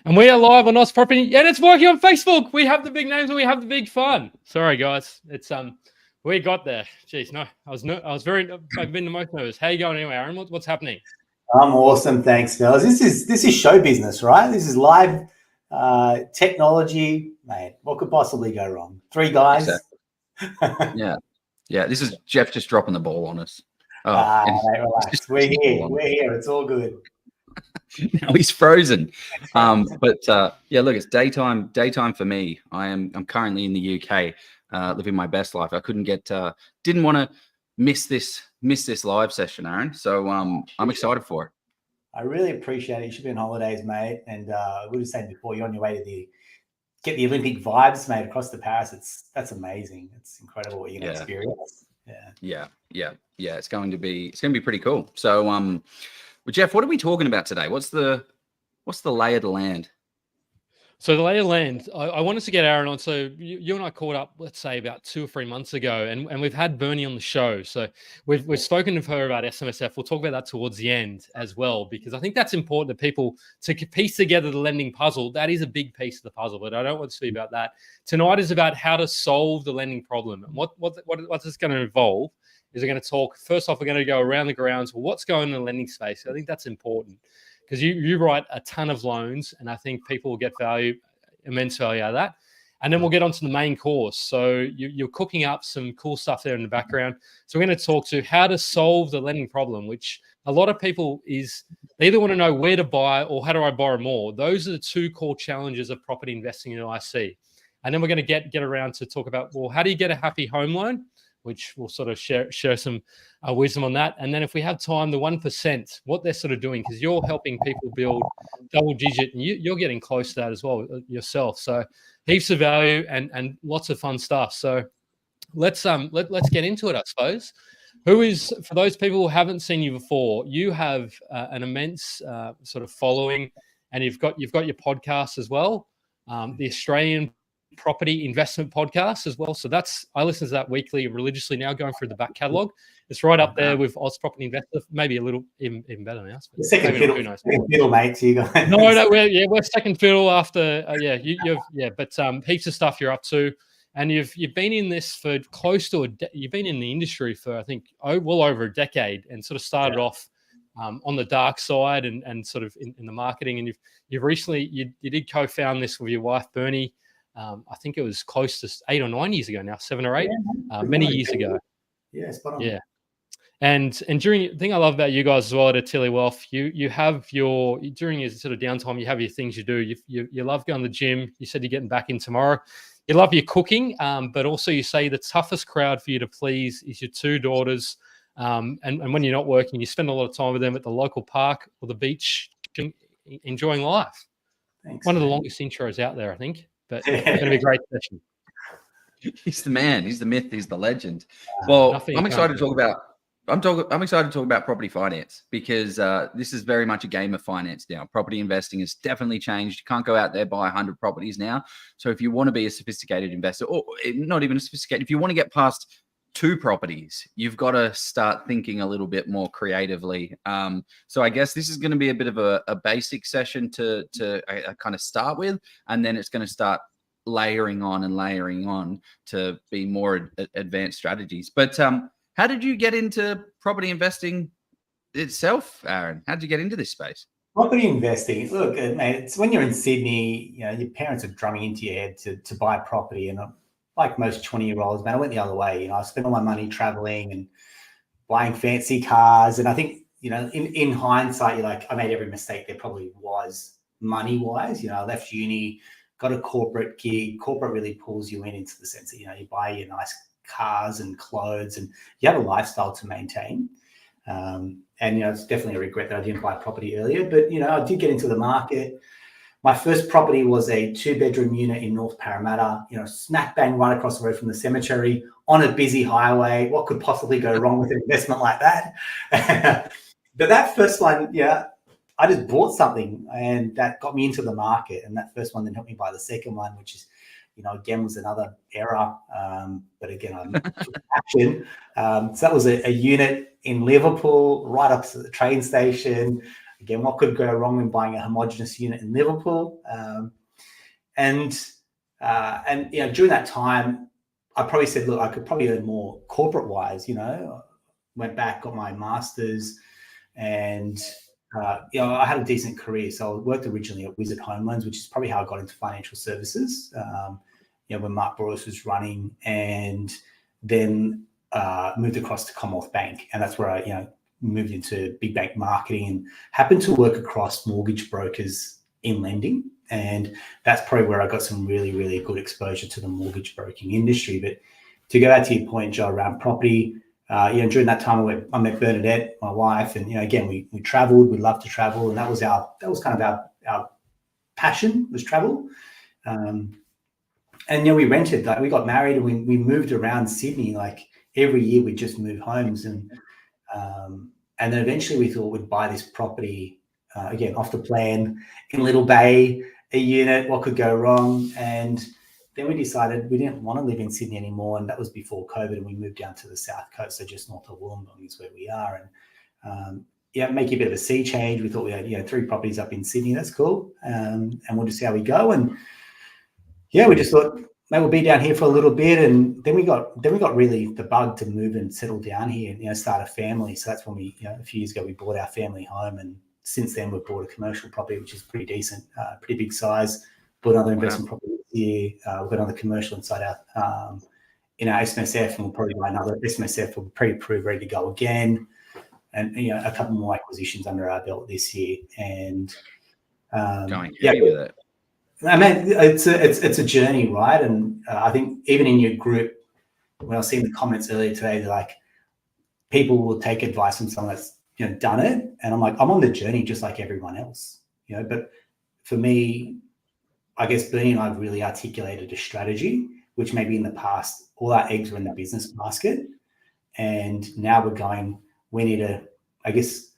And we are live on Oz Property, and it's working on Facebook. We have the big names and we have the big fun. Sorry, guys. It's we got there. Jeez, no, I've been the most nervous. How you going anyway, Aaron? What's happening? I'm awesome, thanks, fellas. This is show business, right? This is live technology, mate. What could possibly go wrong? Three guys. Exactly. Yeah. This is Jeff just dropping the ball on us. Mate, relax. We're here. It's all good. Now he's frozen. But look, it's daytime for me. I'm currently in the UK, living my best life. I didn't want to miss this live session, Aaron. So I'm excited for it. I really appreciate it. You should be on holidays, mate. And we were saying before, you're on your way to get the Olympic vibes, mate, across to Paris. That's amazing. It's incredible what you're gonna experience. Yeah. It's going to be pretty cool. So well, Jeff, what are we talking about today? What's the lay of the land? So the lay of the land, I want us to get Aaron on. So you and I caught up, let's say, about 2 or 3 months ago, and we've had Bernie on the show. So we've spoken to her about SMSF. We'll talk about that towards the end as well, because I think that's important to people to piece together the lending puzzle. That is a big piece of the puzzle, but I don't want to be about that. Tonight is about how to solve the lending problem. And what's this going to involve is we're going to talk, first off, we're going to go around the grounds. What's going on in the lending space? I think that's important, because you write a ton of loans, and I think people will get immense value out of that. And then we'll get onto the main course. So you're cooking up some cool stuff there in the background. So we're going to talk to how to solve the lending problem, which a lot of people they either want to know where to buy or how do I borrow more. Those are the two core challenges of property investing in IC. And then we're going to get around to talk about, well, how do you get a happy home loan, which we'll sort of share some wisdom on that. And then if we have time, the 1%, what they're sort of doing, because you're helping people build double digit, and you're getting close to that as well yourself. So heaps of value and lots of fun stuff. So let's get into it, I suppose. For those people who haven't seen you before, you have an immense sort of following, and you've got your podcast as well, the Australian Property Investment Podcast as well. So I listen to that weekly religiously now, going through the back catalogue. It's right up there with Oz Property Investor, maybe a little even better now. Second fiddle, mate. So you guys. No, we're second fiddle after. But heaps of stuff you're up to, and you've been in this for close to you've been in the industry for, I think, well over a decade, and sort of started off on the dark side and sort of in the marketing. And you've recently you did co-found this with your wife Bernie. I think it was close to 8 or 9 years ago now, 7 or 8, many years ago. Yeah, spot on. Yeah. And during the thing I love about you guys as well at Tilly Wealth, you have during your sort of downtime, you have your things you do. You love going to the gym. You said you're getting back in tomorrow. You love your cooking, but also you say the toughest crowd for you to please is your 2 daughters. And when you're not working, you spend a lot of time with them at the local park or the beach, enjoying life. Thanks, One of the longest intros out there, I think. But it's going to be a great session. He's the man. He's the myth. He's the legend. Well, I'm excited to talk about property finance, because this is very much a game of finance now. Property investing has definitely changed. You can't go out there buy 100 properties now. So if you want to be a sophisticated investor, or not even a sophisticated, if you want to get past 2 properties, you've got to start thinking a little bit more creatively. So I guess this is going to be a bit of a basic session to kind of start with, and then it's going to start layering on to be more advanced strategies. But how did you get into property investing itself, Aaron? How did you get into this space? Property investing, look, mate, it's when you're in Sydney, your parents are drumming into your head to buy property, and like most 20-year-olds, man, I went the other way. I spent all my money traveling and buying fancy cars. And I think, in hindsight, you're like, I made every mistake there probably was money-wise. I left uni, got a corporate gig. Corporate really pulls you into the sense that, you buy your nice cars and clothes, and you have a lifestyle to maintain. And, it's definitely a regret that I didn't buy property earlier. But, I did get into the market. My first property was a 2-bedroom unit in North Parramatta, smack bang right across the road from the cemetery on a busy highway. What could possibly go wrong with an investment like that? But that first one, I just bought something, and that got me into the market. And that first one then helped me buy the second one, which is, again, was another error. But again, I took action. So that was a unit in Liverpool, right up to the train station. again, what could go wrong when buying a homogenous unit in Liverpool? And during that time, I probably said, look, I could probably earn more corporate-wise. Went back, got my master's, and I had a decent career. So I worked originally at Wizard Home Loans, which is probably how I got into financial services. When Mark Boris was running, and then moved across to Commonwealth Bank, and that's where I moved into big bank marketing and happened to work across mortgage brokers in lending. And that's probably where I got some really, really good exposure to the mortgage broking industry. But to go back to your point, Joe, around property, during that time I met Bernadette, my wife, and again we traveled. We loved to travel, and that was kind of our passion, was travel. And we rented, like we got married and we moved around Sydney. Like every year we just moved homes, and then eventually we thought we'd buy this property again off the plan in Little Bay, a unit. What could go wrong? And then we decided we didn't want to live in Sydney anymore, and that was before COVID. And we moved down to the south coast, so just north of Wollongong is where we are. And make a bit of a sea change. We thought we had 3 properties up in Sydney. That's cool, and we'll just see how we go. And we just thought maybe we'll be down here for a little bit, and then we got really the bug to move and settle down here and start a family. So that's when we a few years ago we bought our family home, and since then we've bought a commercial property which is pretty decent, pretty big size. Bought another investment property this year. We've got another commercial inside our in our SMSF, and we'll probably buy another SMSF. We'll pre-approve, ready to go again, and a couple more acquisitions under our belt this year. And going with it. I mean, it's a journey, right? And I think even in your group, when I was seeing the comments earlier today, they're like, people will take advice from someone that's done it, and I'm like, I'm on the journey just like everyone else, But for me, I guess Bernie and I have really articulated a strategy, which maybe in the past all our eggs were in the business basket, and now we're going. We need to, I guess,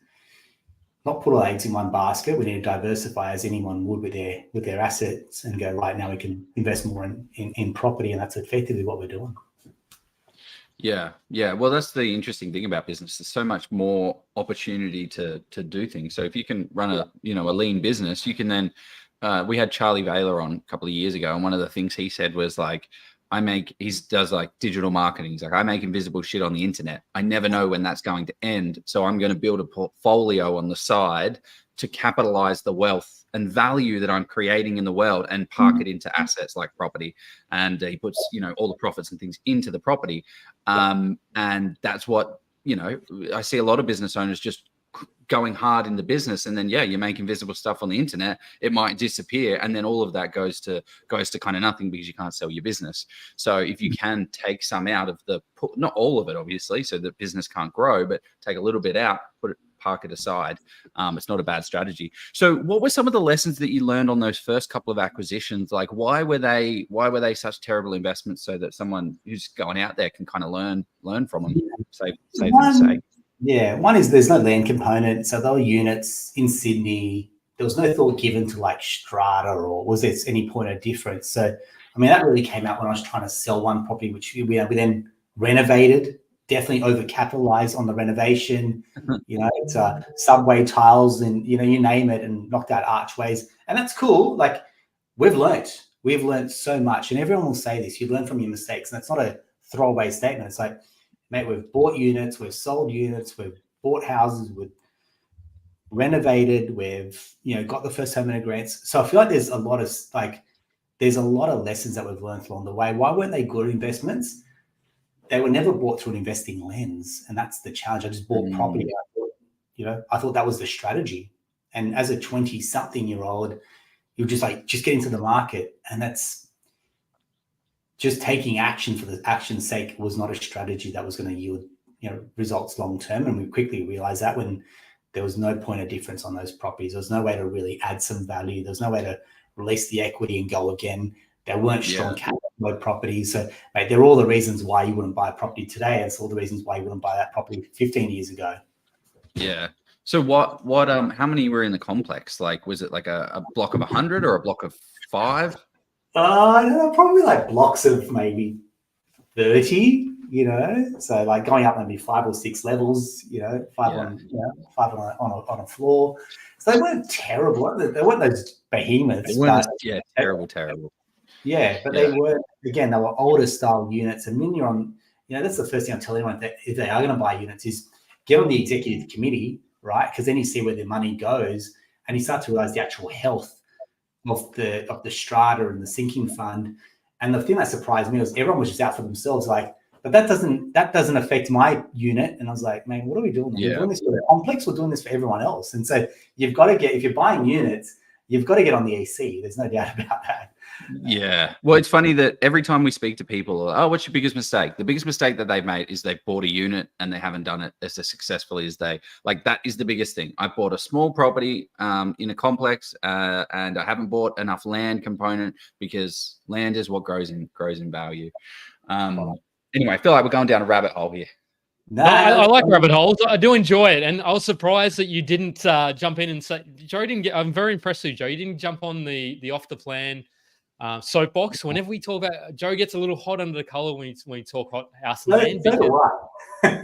not put all eggs in one basket. We need to diversify as anyone would with their assets, and go, right, now we can invest more in property, and that's effectively what we're doing. Yeah. Well, that's the interesting thing about business. There's so much more opportunity to do things. So if you can run a lean business, you can then. We had Charlie Vaylor on a couple of years ago, and one of the things he said was like, he does like digital marketing. He's like, I make invisible shit on the internet. I never know when that's going to end. So I'm going to build a portfolio on the side to capitalize the wealth and value that I'm creating in the world and park it into assets like property. And he puts, all the profits and things into the property. And that's what, I see a lot of business owners just going hard in the business, and then you make invisible stuff on the internet, it might disappear, and then all of that goes to kind of nothing because you can't sell your business. So if you can take some out of not all of it obviously, so the business can't grow, but take a little bit out, park it aside, it's not a bad strategy. So what were some of the lessons that you learned on those first couple of acquisitions? Like why were they such terrible investments, so that someone who's going out there can kind of learn from them, save them sake? Yeah, one is there's no land component. So there were units in Sydney. There was no thought given to like strata, or was there any point of difference? So, I mean, that really came out when I was trying to sell one property, which we then renovated, definitely overcapitalized on the renovation. It's subway tiles and, you name it, and knocked out archways. And that's cool. Like we've learned so much, and everyone will say this, you learn from your mistakes. And that's not a throwaway statement. It's like, mate, we've bought units, we've sold units, we've bought houses, we've renovated, we've got the first homeowner grants. So I feel like there's a lot of lessons that we've learned along the way. Why weren't they good investments? They were never bought through an investing lens, and that's the challenge. I just bought property. I thought that was the strategy. And as a 20-something-year-old, you're just get into the market, and that's just taking action for the action's sake was not a strategy that was going to yield, results long term. And we quickly realized that when there was no point of difference on those properties, there was no way to really add some value. There was no way to release the equity and go again. There weren't strong cash flow properties. So, mate, they're all the reasons why you wouldn't buy a property today. It's all the reasons why you wouldn't buy that property 15 years ago. Yeah. So how many were in the complex? Like, was it like a block of 100 or a block of 5? Probably like blocks of maybe 30, so like going up maybe 5 or 6 levels, 5 on a floor. So they weren't terrible. They weren't those behemoths. Terrible. Yeah, but they were, again, they were older style units. And when you're on, that's the first thing I tell anyone that if they are going to buy units is get on the executive committee, right? Because then you see where their money goes and you start to realize the actual health of the strata and the sinking fund. And the thing that surprised me was everyone was just out for themselves, like, but that doesn't affect my unit. And I was like, man, what are we doing? We're doing this for the complex, we're doing this for everyone else. And so you've got to if you're buying units, you've got to get on the EC. There's no doubt about that. Yeah. Well, it's funny that every time we speak to people, what's your biggest mistake? The biggest mistake that they've made is they've bought a unit and they haven't done it as successfully as that is the biggest thing. I bought a small property in a complex and I haven't bought enough land component because land is what grows in value. Anyway, I feel like we're going down a rabbit hole here. No, I like rabbit holes. I do enjoy it. And I was surprised that you didn't jump in and say, Joe didn't get, I'm very impressed with you, Joe. You didn't jump on the off the plan soapbox. Whenever we talk about, Joe gets a little hot under the collar when we talk house and land.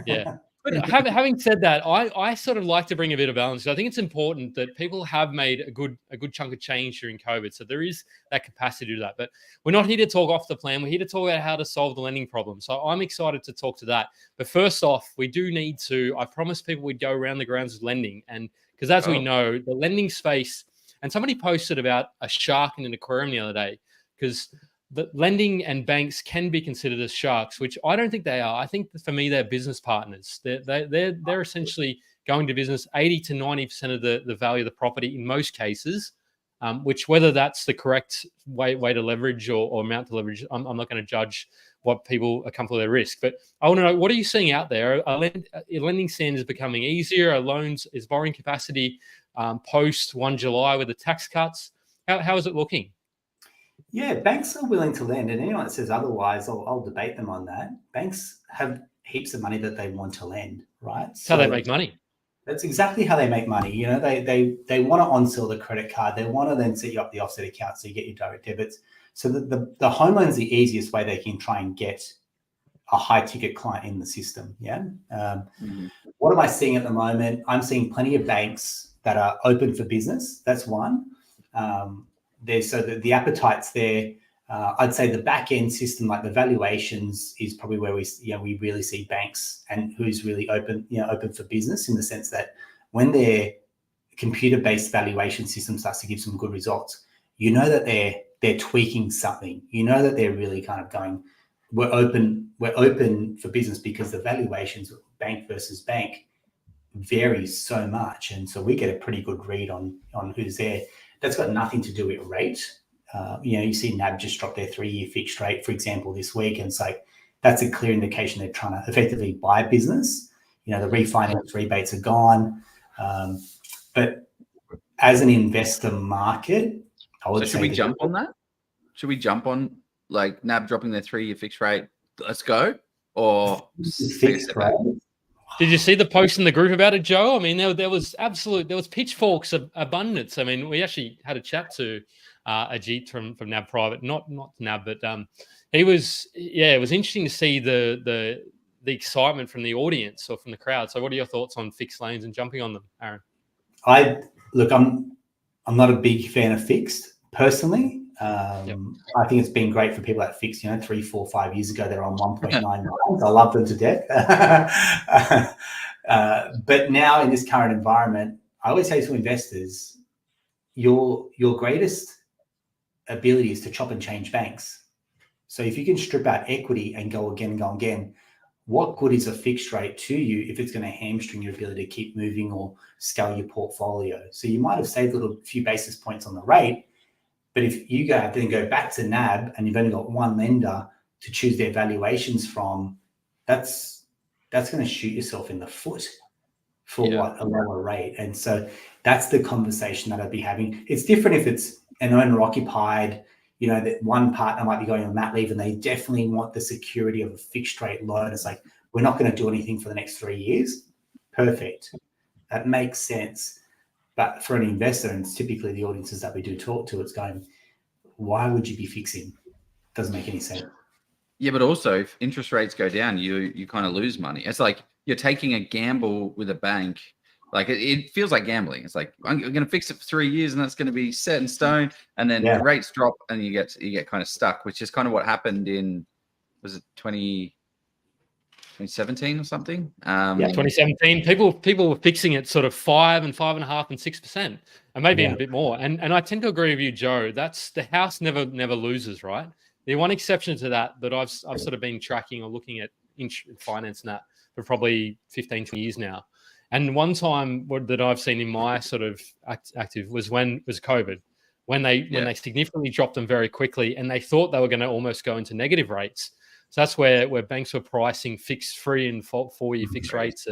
Yeah. But having said that, I sort of like to bring a bit of balance. I think it's important that people have made a good chunk of change during COVID. So there is that capacity to do that. But we're not here to talk off the plan. We're here to talk about how to solve the lending problem. So I'm excited to talk to that. But first off, we do need to, I promised people we'd go around the grounds of lending. And because as we know, the lending space, and somebody posted about a shark in an aquarium the other day, because the lending and banks can be considered as sharks, which I don't think they are. I think for me, they're business partners. They're essentially going to business 80 to 90% of the value of the property in most cases, which whether that's the correct way to leverage or amount to leverage, I'm not going to judge what people are comfortable with their risk. But I want to know, what are you seeing out there? Lending standards becoming easier? Is borrowing capacity post 1 July with the tax cuts? How is it looking? Yeah, banks are willing to lend, and anyone that says otherwise, I'll debate them on that. Banks have heaps of money that they want to lend, right? So how they make money. That's exactly how they make money. They want to on-sell the credit card. They want to then set you up the offset account so you get your direct debits. So the home loan's the easiest way they can try and get a high-ticket client in the system. Yeah. What am I seeing at the moment? I'm seeing plenty of banks that are open for business. That's one. The appetite's there. I'd say the back end system, like the valuations, is probably where we really see banks and who's really open for business, in the sense that when their computer-based valuation system starts to give some good results, that they're tweaking something. That they're really kind of going, we're open for business, because the valuations of bank versus bank varies so much, and so we get a pretty good read on who's there. That's got nothing to do with rate. You see NAB just dropped their 3-year fixed rate, for example, this week. And it's like, that's a clear indication they're trying to effectively buy business. The refinance rebates are gone. But as an investor market, I would say... Should we jump on that? Should we jump on like NAB dropping their 3-year fixed rate? Let's go. Or fixed rate? Did you see the post in the group about it, Joe? I mean, there was pitchforks of abundance. I mean, we actually had a chat to Ajit from NAB Private, not NAB, but it was interesting to see the excitement from the audience or from the crowd. So what are your thoughts on fixed lanes and jumping on them, Aaron? I'm not a big fan of fixed personally. I think it's been great for people that fixed, 3, 4, 5 years ago, they're on 1.99. I love them to death. But now in this current environment, I always say to investors, your greatest ability is to chop and change banks. So if you can strip out equity and go again, what good is a fixed rate to you if it's going to hamstring your ability to keep moving or scale your portfolio? So you might have saved a few basis points on the rate, but if you then go back to NAB and you've only got one lender to choose their valuations from, that's going to shoot yourself in the foot for a lower rate. And so that's the conversation that I'd be having. It's different if it's an owner occupied, that one partner might be going on mat leave and they definitely want the security of a fixed rate loan. It's like, we're not going to do anything for the next 3 years. Perfect. That makes sense. But for an investor, and it's typically the audiences that we do talk to, it's going, why would you be fixing? Doesn't make any sense. Yeah, but also if interest rates go down, you kind of lose money. It's like you're taking a gamble with a bank Like it feels like gambling. It's like I'm going to fix it for 3 years and that's going to be set in stone. And then the rates drop and you get kind of stuck, which is kind of what happened in, was it 2017 or something? 2017. People were fixing it sort of 5 and 5.5 and 6%, and maybe even a bit more. And I tend to agree with you, Joe. That's the house never loses, right? The one exception to that I've sort of been tracking or looking at finance and that for probably 15, 20 years now. And one time that I've seen in my sort of active was COVID, when they significantly dropped them very quickly, and they thought they were going to almost go into negative rates. So that's where banks were pricing fixed 3 and 4-year fixed rates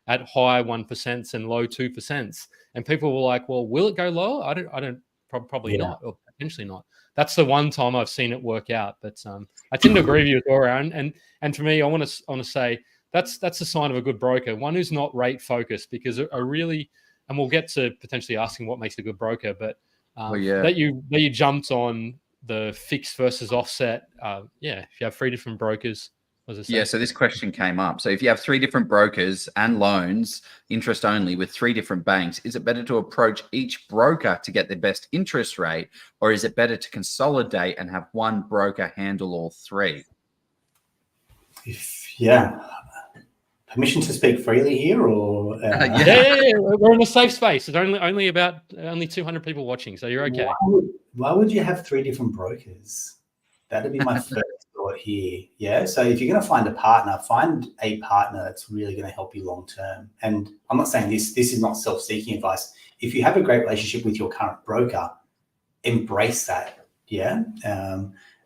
at high 1% and low 2%. And people were like, well, will it go lower? I don't probably not, or potentially not. That's the one time I've seen it work out. But I tend to agree with you as well, Aaron. And for me, I want to say that's a sign of a good broker, one who's not rate focused, because I really, and we'll get to potentially asking what makes a good broker, but that you jumped on the fixed versus offset. If you have 3 different brokers. So this question came up. So if you have 3 different brokers and loans, interest only, with 3 different banks, is it better to approach each broker to get the best interest rate, or is it better to consolidate and have one broker handle all 3? Permission to speak freely here, or we're in a safe space. There's only 200 people watching, so you're okay. Why would you have 3 different brokers? That'd be my first thought here. Yeah. So if you're going to find a partner that's really going to help you long term. And I'm not saying this is not self-seeking advice. If you have a great relationship with your current broker, embrace that. Yeah.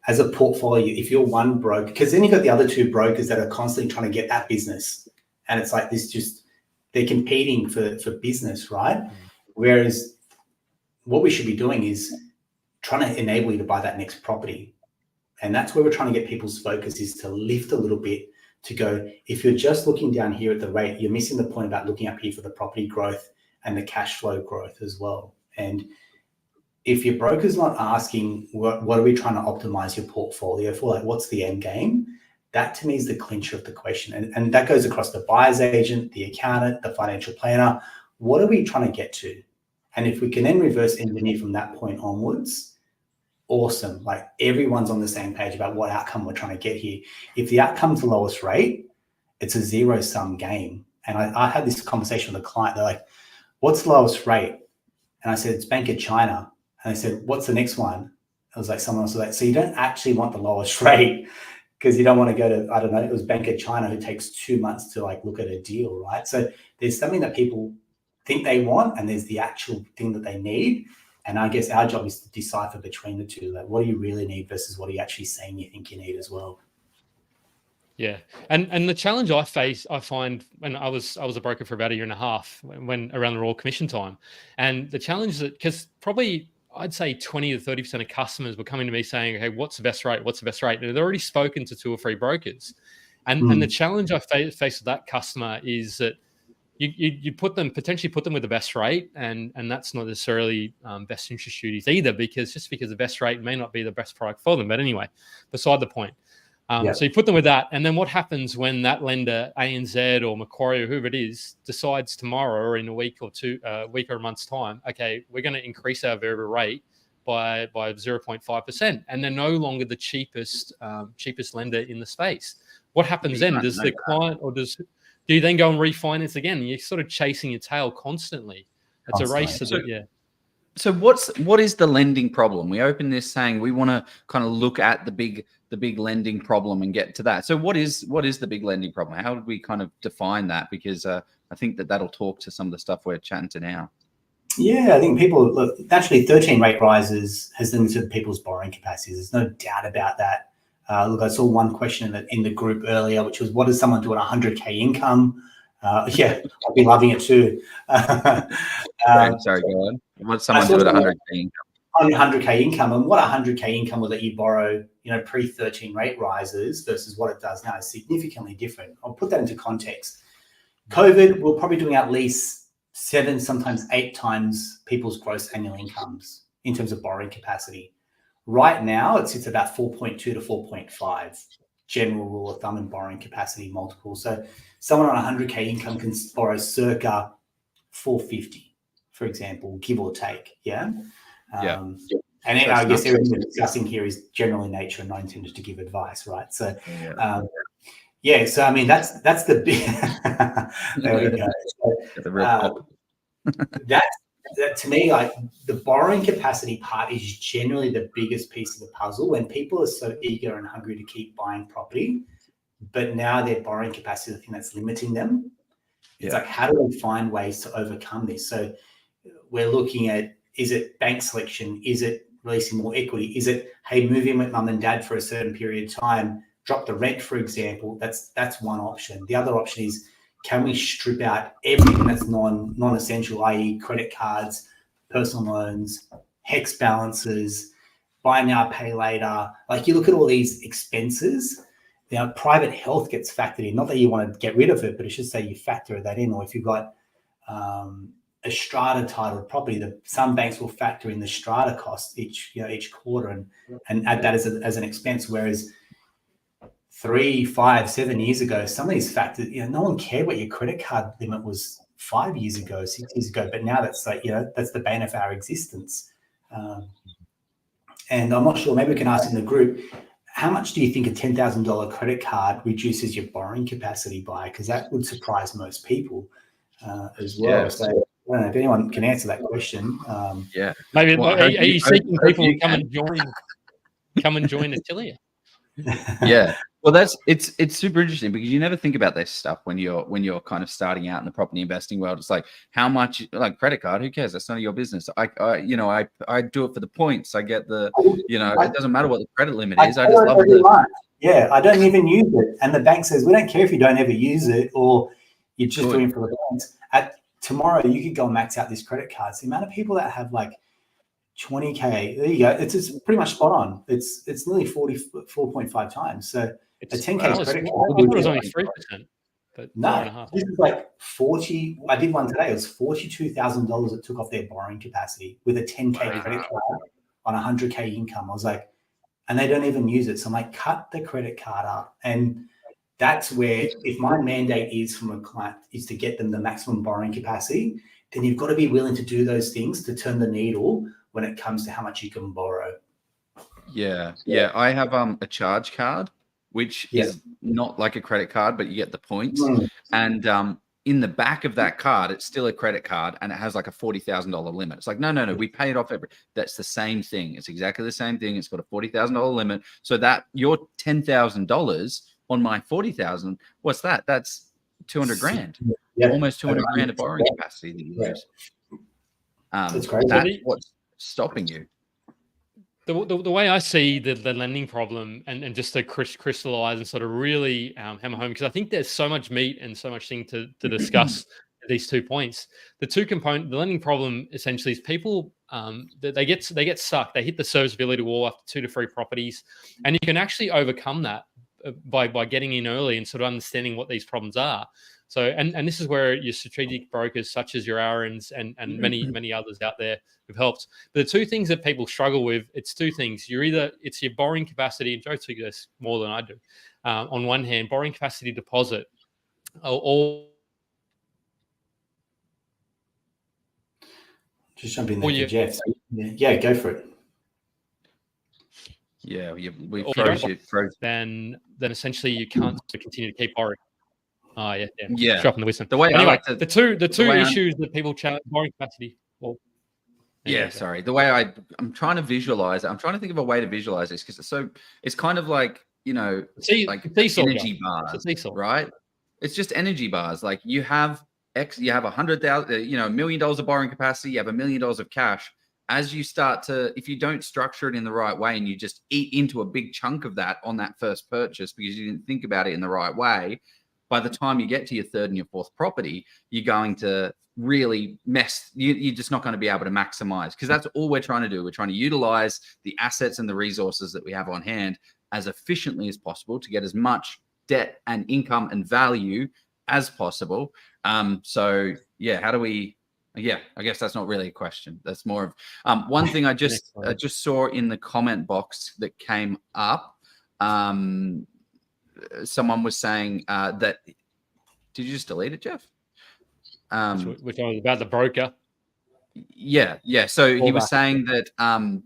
As a portfolio, if you're one broker, because then you've got the other 2 brokers that are constantly trying to get that business. And it's like they're competing for business, right? Whereas what we should be doing is trying to enable you to buy that next property. And that's where we're trying to get people's focus, is to lift a little bit, to go, if you're just looking down here at the rate, you're missing the point about looking up here for the property growth and the cash flow growth as well. And if your broker's not asking, what are we trying to optimize your portfolio for? Like, what's the end game? That to me is the clincher of the question. And that goes across the buyer's agent, the accountant, the financial planner. What are we trying to get to? And if we can then reverse engineer from that point onwards, awesome. Like, everyone's on the same page about what outcome we're trying to get here. If the outcome's the lowest rate, it's a zero-sum game. And I had this conversation with a client. They're like, what's the lowest rate? And I said, it's Bank of China. And I said, what's the next one? I was like, someone else was like, so you don't actually want the lowest rate, because you don't want to go to, I don't know, it was Bank of China, who takes 2 months to like look at a deal, right? So there's something that people think they want, and there's the actual thing that they need. And I guess our job is to decipher between the two. Like, what do you really need versus what are you actually saying you think you need as well? Yeah. And the challenge I find when I was a broker for about 1.5 years, when around the Royal Commission time. And the challenge that, because probably I'd say 20 to 30% of customers were coming to me saying, hey, what's the best rate? What's the best rate? And they'd already spoken to 2 or 3 brokers. And the challenge I face with that customer is that you potentially put them with the best rate, and that's not necessarily best interest duties either, because the best rate may not be the best product for them. But anyway, beside the point. So you put them with that, and then what happens when that lender, ANZ or Macquarie or whoever it is, decides tomorrow or in a week or 2, week or a month's time, okay, we're going to increase our variable rate by 0.5%, and they're no longer the cheapest lender in the space. What happens then? Does the client, or do you then go and refinance again? You're sort of chasing your tail constantly. It's a race to the, So what is the lending problem? We open this saying we want to kind of look at the big lending problem and get to that. So what is the big lending problem? How would we kind of define that? Because I think that'll talk to some of the stuff we're chatting to now. Yeah, I think people look, naturally 13 rate rises has limited people's borrowing capacity. There's no doubt about that. Look, I saw one question in the group earlier, which was, what does someone do at 100K income? Yeah, I'd be loving it too. Sorry, go on. What does someone do at 100K income? On 100K income, and what 100K income will let you borrow, pre-13 rate rises versus what it does now is significantly different. I'll put that into context. COVID, we're probably doing at least 7, sometimes 8 times people's gross annual incomes in terms of borrowing capacity. Right now, it sits about 4.2 to 4.5, general rule of thumb in borrowing capacity multiple. So someone on 100K income can borrow circa 450, for example, give or take. Yeah. Yeah. And then I guess everything we're discussing here is general in nature and not intended to give advice, right? So, so I mean that's the big. There we go. So, the real pop. that to me, like the borrowing capacity part is generally the biggest piece of the puzzle when people are so eager and hungry to keep buying property, but now their borrowing capacity is the thing that's limiting them. It's like, how do we find ways to overcome this? So we're looking at, is it bank selection? Is it releasing more equity? Is it, hey, move in with mum and dad for a certain period of time, drop the rent, for example? That's one option. The other option is, can we strip out everything that's non-essential, i.e. credit cards, personal loans, HEX balances, buy now, pay later? Like you look at all these expenses. Now, private health gets factored in. Not that you want to get rid of it, but it should say you factor that in. Or if you've got a strata titled property, some banks will factor in the strata cost each quarter and add that as an expense. Whereas 3, 5, 7 years ago, some of these factors, no one cared what your credit card limit was 5 years ago, 6 years ago. But now that's like, that's the bane of our existence. And I'm not sure, maybe we can ask in the group, how much do you think a $10,000 credit card reduces your borrowing capacity by? Because that would surprise most people as well. Yeah. So I don't know if anyone can answer that question. Maybe are you seeking people to come and join Atelier? Yeah. Well, it's super interesting because you never think about this stuff when you're kind of starting out in the property investing world. It's like, how much, like credit card, who cares? That's none of your business. I do it for the points. I get the, it doesn't matter what the credit limit is. I just love it. Yeah, I don't even use it. And the bank says, we don't care if you don't ever use it or you're just doing it for the points. Tomorrow, you could go and max out this credit card. So the amount of people that have like 20K, there you go. It's pretty much spot on. It's nearly 44.5 times. So a 10K credit card. It was only 3%. But no, this is like 40. I did one today. It was $42,000 it took off their borrowing capacity with a 10K credit card on 100K income. I was like, and they don't even use it. So I'm like, cut the credit card up. And that's where, if my mandate is from a client is to get them the maximum borrowing capacity, then you've got to be willing to do those things to turn the needle when it comes to how much you can borrow. Yeah. I have a charge card, which is not like a credit card, but you get the points. And in the back of that card, it's still a credit card, and it has like a $40,000 limit. It's like, no, we pay it off that's the same thing. It's exactly the same thing. It's got a $40,000 limit. So that your $10,000 on my 40,000, what's that? That's 200 grand. Almost 200 grand of borrowing capacity that you lose. That's crazy. That's what's stopping you. The way I see the lending problem and just to crystallize and sort of really hammer home, because I think there's so much meat and so much thing to discuss these 2 points. The lending problem essentially is people they get stuck. They hit the serviceability wall after 2 to 3 properties, and you can actually overcome that by getting in early and sort of understanding what these problems are. So, and this is where your strategic brokers, such as your Aarons and many others out there, have helped. But the 2 things that people struggle with, it's 2 things. It's your borrowing capacity, and Joe took this more than I do. On one hand, borrowing capacity deposit, just jump in there for Jeff. So, yeah, go for it. Yeah, we froze you. Then essentially you can't continue to keep borrowing. Oh yeah. Dropping the wisdom. The way anyway, I like to, the two issues that people challenge borrowing capacity. Well, sorry. The way I'm trying to visualize it. I'm trying to think of a way to visualize this because it's kind of like like energy bars, right? It's just energy bars. Like you have $100,000, $1 million of borrowing capacity. You have $1 million of cash. As you start to, if you don't structure it in the right way and you just eat into a big chunk of that on that first purchase because you didn't think about it in the right way, by the time you get to your 3rd and your 4th property, you're going to really mess. You're just not going to be able to maximize, because that's all we're trying to do. We're trying to utilize the assets and the resources that we have on hand as efficiently as possible to get as much debt and income and value as possible. So yeah, how do we? Yeah, I guess that's not really a question. That's more of one thing I just saw in the comment box that came up. Someone was saying that. Did you just delete it, Jeff? which I was about the broker. Yeah. So he was saying that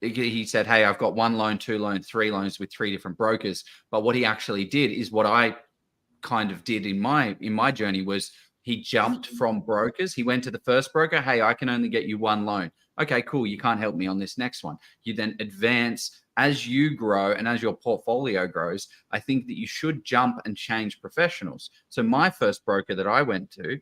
he said, hey, I've got 1 loan, 2 loans, 3 loans with 3 different brokers. But what he actually did is what I kind of did in my journey was he jumped from brokers. He went to the first broker. Hey, I can only get you 1 loan. Okay, cool. You can't help me on this next one. You then advance as you grow and as your portfolio grows. I think that you should jump and change professionals. So my first broker that I went to,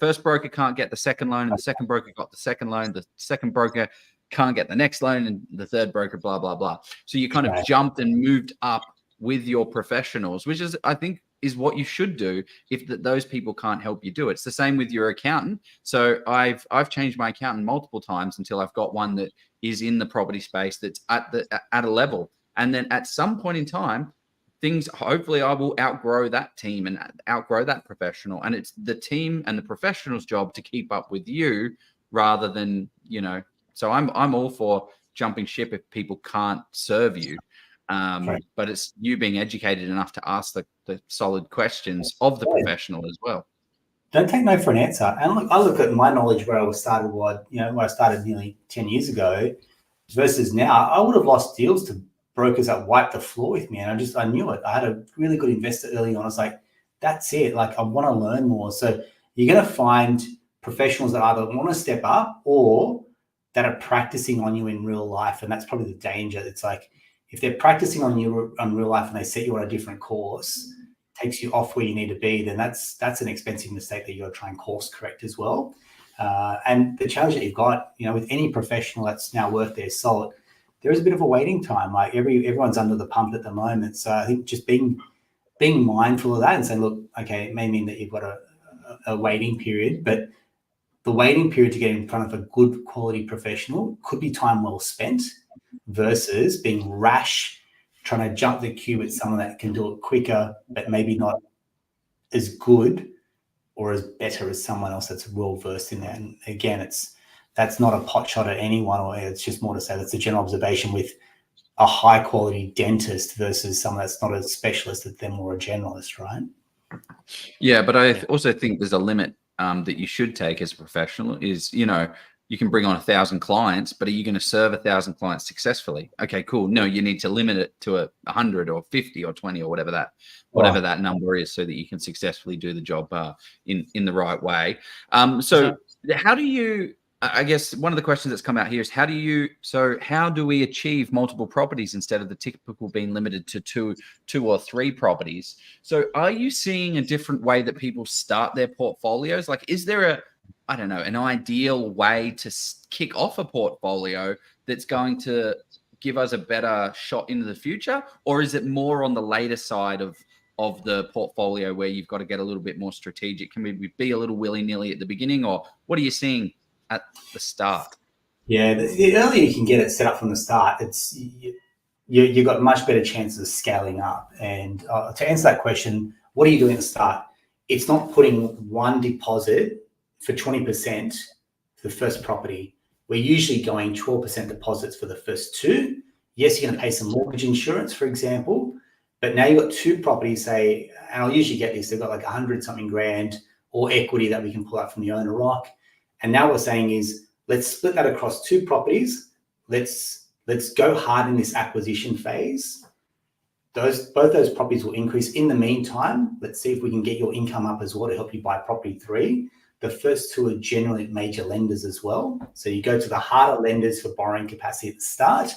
first broker can't get the second loan, and the second broker got the second loan. The second broker can't get the next loan, and the third broker, blah, blah, blah. So you kind of jumped and moved up with your professionals, which is, I think, is what you should do if those people can't help you do it. It's the same with your accountant. So I've changed my accountant multiple times until I've got one that is in the property space that's at a level. And then at some point in time, hopefully I will outgrow that team and outgrow that professional. And it's the team and the professional's job to keep up with you rather than, so I'm all for jumping ship if people can't serve you. But it's you being educated enough to ask the solid questions of the professional as well. Don't take no for an answer. And look, I look at my knowledge where I started, where I started nearly 10 years ago versus now. I would have lost deals to brokers that wiped the floor with me. And I knew it. I had a really good investor early on. I was like, that's it. Like, I want to learn more. So you're going to find professionals that either want to step up or that are practicing on you in real life. And that's probably the danger. It's like, if they're practicing on you on real life and they set you on a different course, takes you off where you need to be, then that's an expensive mistake that you're trying to course correct as well. And the challenge that you've got, with any professional that's now worth their salt, there is a bit of a waiting time. Like everyone's under the pump at the moment. So I think just being mindful of that and saying, look, okay, it may mean that you've got a waiting period, but the waiting period to get in front of a good quality professional could be time well spent versus being rash, trying to jump the queue with someone that can do it quicker, but maybe not as good or as better as someone else that's well versed in that. And again, that's not a pot shot at anyone, or it's just more to say that's a general observation with a high quality dentist versus someone that's not a specialist, that they're more a generalist, right? Yeah, but I also think there's a limit that you should take as a professional is, you can bring on 1,000 clients, but are you going to serve 1,000 clients successfully? Okay, cool. No, you need to limit it to 100 or 50 or 20 or whatever that number is, so that you can successfully do the job in the right way. So how do you? I guess one of the questions that's come out here is how do we achieve multiple properties instead of the typical being limited to two or 3 properties? So are you seeing a different way that people start their portfolios? Like, is there an ideal way to kick off a portfolio that's going to give us a better shot into the future? Or is it more on the later side of the portfolio where you've got to get a little bit more strategic? Can we be a little willy-nilly at the beginning, or what are you seeing at the start? Yeah, the earlier you can get it set up from the start, you've got much better chances of scaling up. And to answer that question, what are you doing at the start? It's not putting one deposit for 20% for the first property. We're usually going 12% deposits for the first 2. Yes, you're going to pay some mortgage insurance, for example, but now you've got 2 properties, say, and I'll usually get this, they've got like 100 something grand or equity that we can pull out from the owner rock. And now what we're saying is, let's split that across 2 properties. Let's go hard in this acquisition phase. Both those properties will increase. In the meantime, let's see if we can get your income up as well to help you buy property 3. The first 2 are generally major lenders as well. So you go to the harder lenders for borrowing capacity at the start.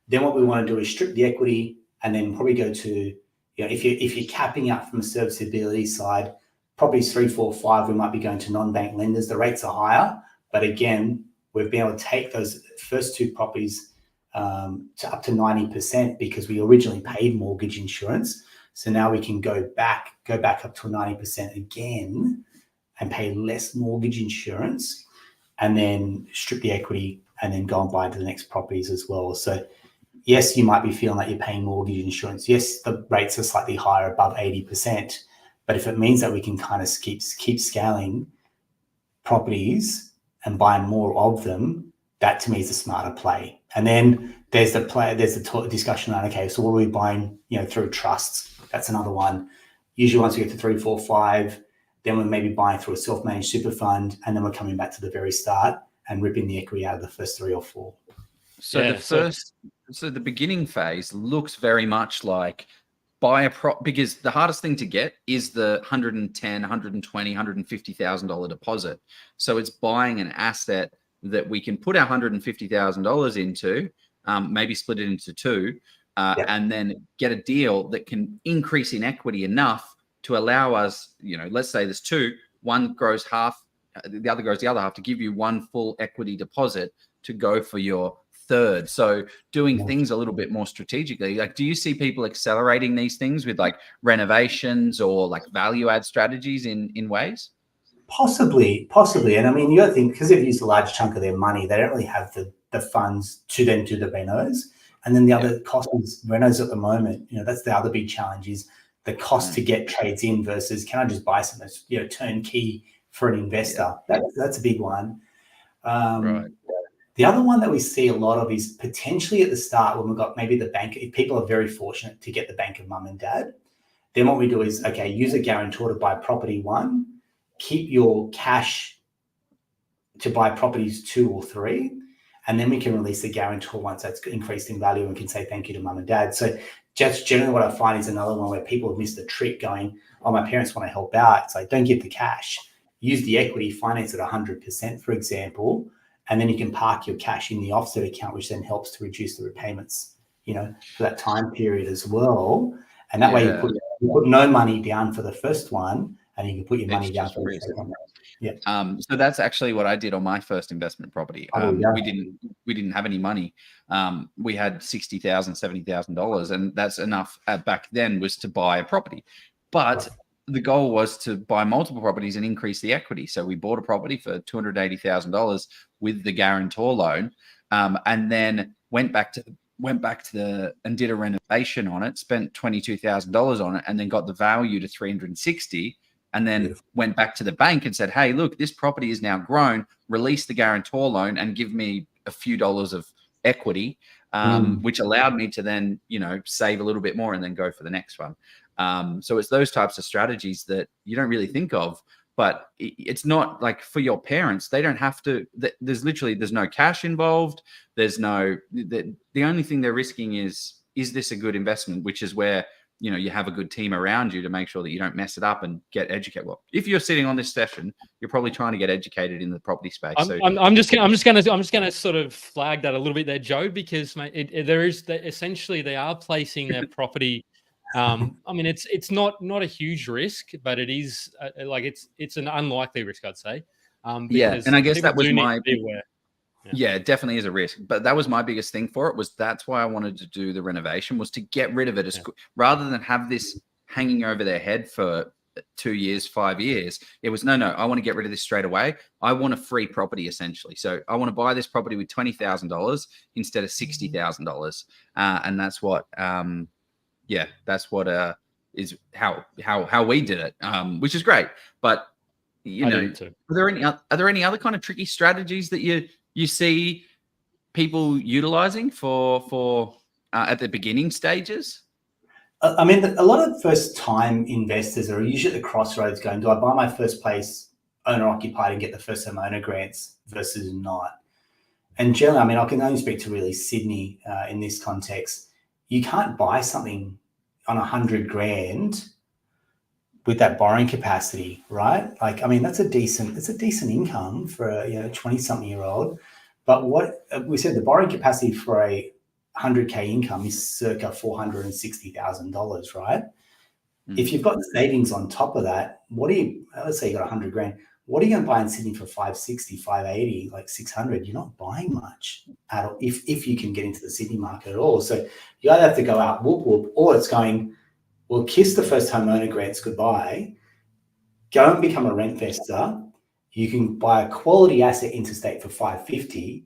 Then what we want to do is strip the equity and then probably go to, if you're capping out from a serviceability side, properties 3, 4, 5, we might be going to non-bank lenders. The rates are higher, but again, we've been able to take those first 2 properties to up to 90% because we originally paid mortgage insurance. So now we can go back up to 90% again and pay less mortgage insurance, and then strip the equity and then go and buy into the next properties as well. So yes, you might be feeling like you're paying mortgage insurance. Yes, the rates are slightly higher, above 80%. But if it means that we can kind of keep scaling properties and buy more of them, that to me is a smarter play. And then there's the discussion on, okay, so what are we buying, through trusts? That's another one. Usually once we get to 3, 4, 5, then we're maybe buying through a self-managed super fund, and then we're coming back to the very start and ripping the equity out of the first 3 or 4. So the beginning phase looks very much like buy a because the hardest thing to get is the $110,000, $120,000, $150,000 deposit. So it's buying an asset that we can put our $150,000 into, maybe split it into 2, and then get a deal that can increase in equity enough to allow us, let's say there's 2, one grows half, the other grows the other half, to give you one full equity deposit to go for your third. So doing things a little bit more strategically. Like, do you see people accelerating these things with like renovations or like value add strategies in ways? Possibly. And I mean, you got to think, because they've used a large chunk of their money, they don't really have the funds to then do the renos. And then the other cost is renos at the moment. That's the other big challenge, is the cost to get trades in versus, can I just buy something that's turnkey for an investor? That's a big one. Right. The other one that we see a lot of is potentially at the start, when we've got maybe the bank, if people are very fortunate to get the bank of mum and dad, then what we do is, okay, use a guarantor to buy property 1, keep your cash to buy properties 2 or 3, and then we can release the guarantor once that's increased in value and can say thank you to mum and dad. So just generally what I find is another one where people have missed the trick, going, oh, my parents want to help out. It's like, don't give the cash. Use the equity, finance at 100%, for example, and then you can park your cash in the offset account, which then helps to reduce the repayments, for that time period as well. And that way you put no money down for the first one, and you can put your money down for the second one. Yeah. So that's actually what I did on my first investment property. We didn't have any money. We had $60,000, $70,000, and that's enough back then was to buy a property. But the goal was to buy multiple properties and increase the equity. So we bought a property for $280,000 with the guarantor loan, and then went back to and did a renovation on it, spent $22,000 on it, and then got the value to $360,000. And then went back to the bank and said, hey, look, this property is now grown, release the guarantor loan and give me a few dollars of equity, which allowed me to then, save a little bit more and then go for the next one. So it's those types of strategies that you don't really think of, but it's not like for your parents, they don't have to, there's no cash involved. There's the only thing they're risking is this a good investment, which is where, you have a good team around you to make sure that you don't mess it up and get educated. Well, if you're sitting on this session, you're probably trying to get educated in the property space. I'm just gonna sort of flag that a little bit there, Joe, because essentially they are placing their property. I mean, it's not a huge risk, but it is it's an unlikely risk, I'd say. And I guess that was my. Yeah, it definitely is a risk, but that was my biggest thing for it. That's why I wanted to do the renovation, was to get rid of it rather than have this hanging over their head for 2 years, 5 years. It was no, I want to get rid of this straight away. I want a free property, essentially. So I want to buy this property with $20,000 instead of $60,000, and that's what, is how we did it, which is great. But are there any other kind of tricky strategies that you see people utilizing for at the beginning stages? I mean, a lot of first-time investors are usually at the crossroads going, do I buy my first place owner-occupied and get the first homeowner grants versus not? And generally, I mean, I can only speak to really Sydney in this context. You can't buy something on $100,000 with that borrowing capacity, right? Like, I mean, it's a decent income for a 20-something-year-old. But what we said, the borrowing capacity for a $100K income is circa $460,000, right? If you've got savings on top of that, let's say you got $100,000, what are you going to buy in Sydney for 560, 580, like 600? You're not buying much at all, if you can get into the Sydney market at all. So you either have to go out whoop whoop, or it's going, well, kiss the first homeowner grants goodbye, go and become a rent investor. You can buy a quality asset interstate for 550.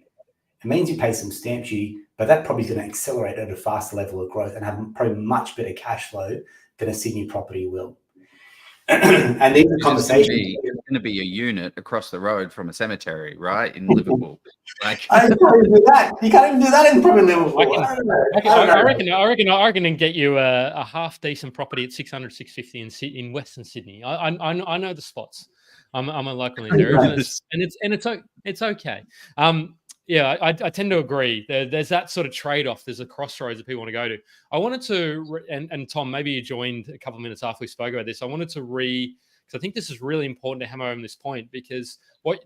It means you pay some stamp duty, but that probably is going to accelerate at a faster level of growth and have probably much better cash flow than a Sydney property will. And these are conversations. It's going to be a unit across the road from a cemetery, right, in Liverpool. Like, I can't even do that. You can't even do that in probably Liverpool. I reckon I can get you a half decent property at 600, 650 in Western Sydney. I know the spots. I'm a local in there, and it's okay. Yeah, I tend to agree. There's that sort of trade-off. There's a crossroads that people want to go to. I wanted to, and Tom, maybe you joined a couple of minutes after we spoke about this. I wanted to because I think this is really important to hammer home this point, because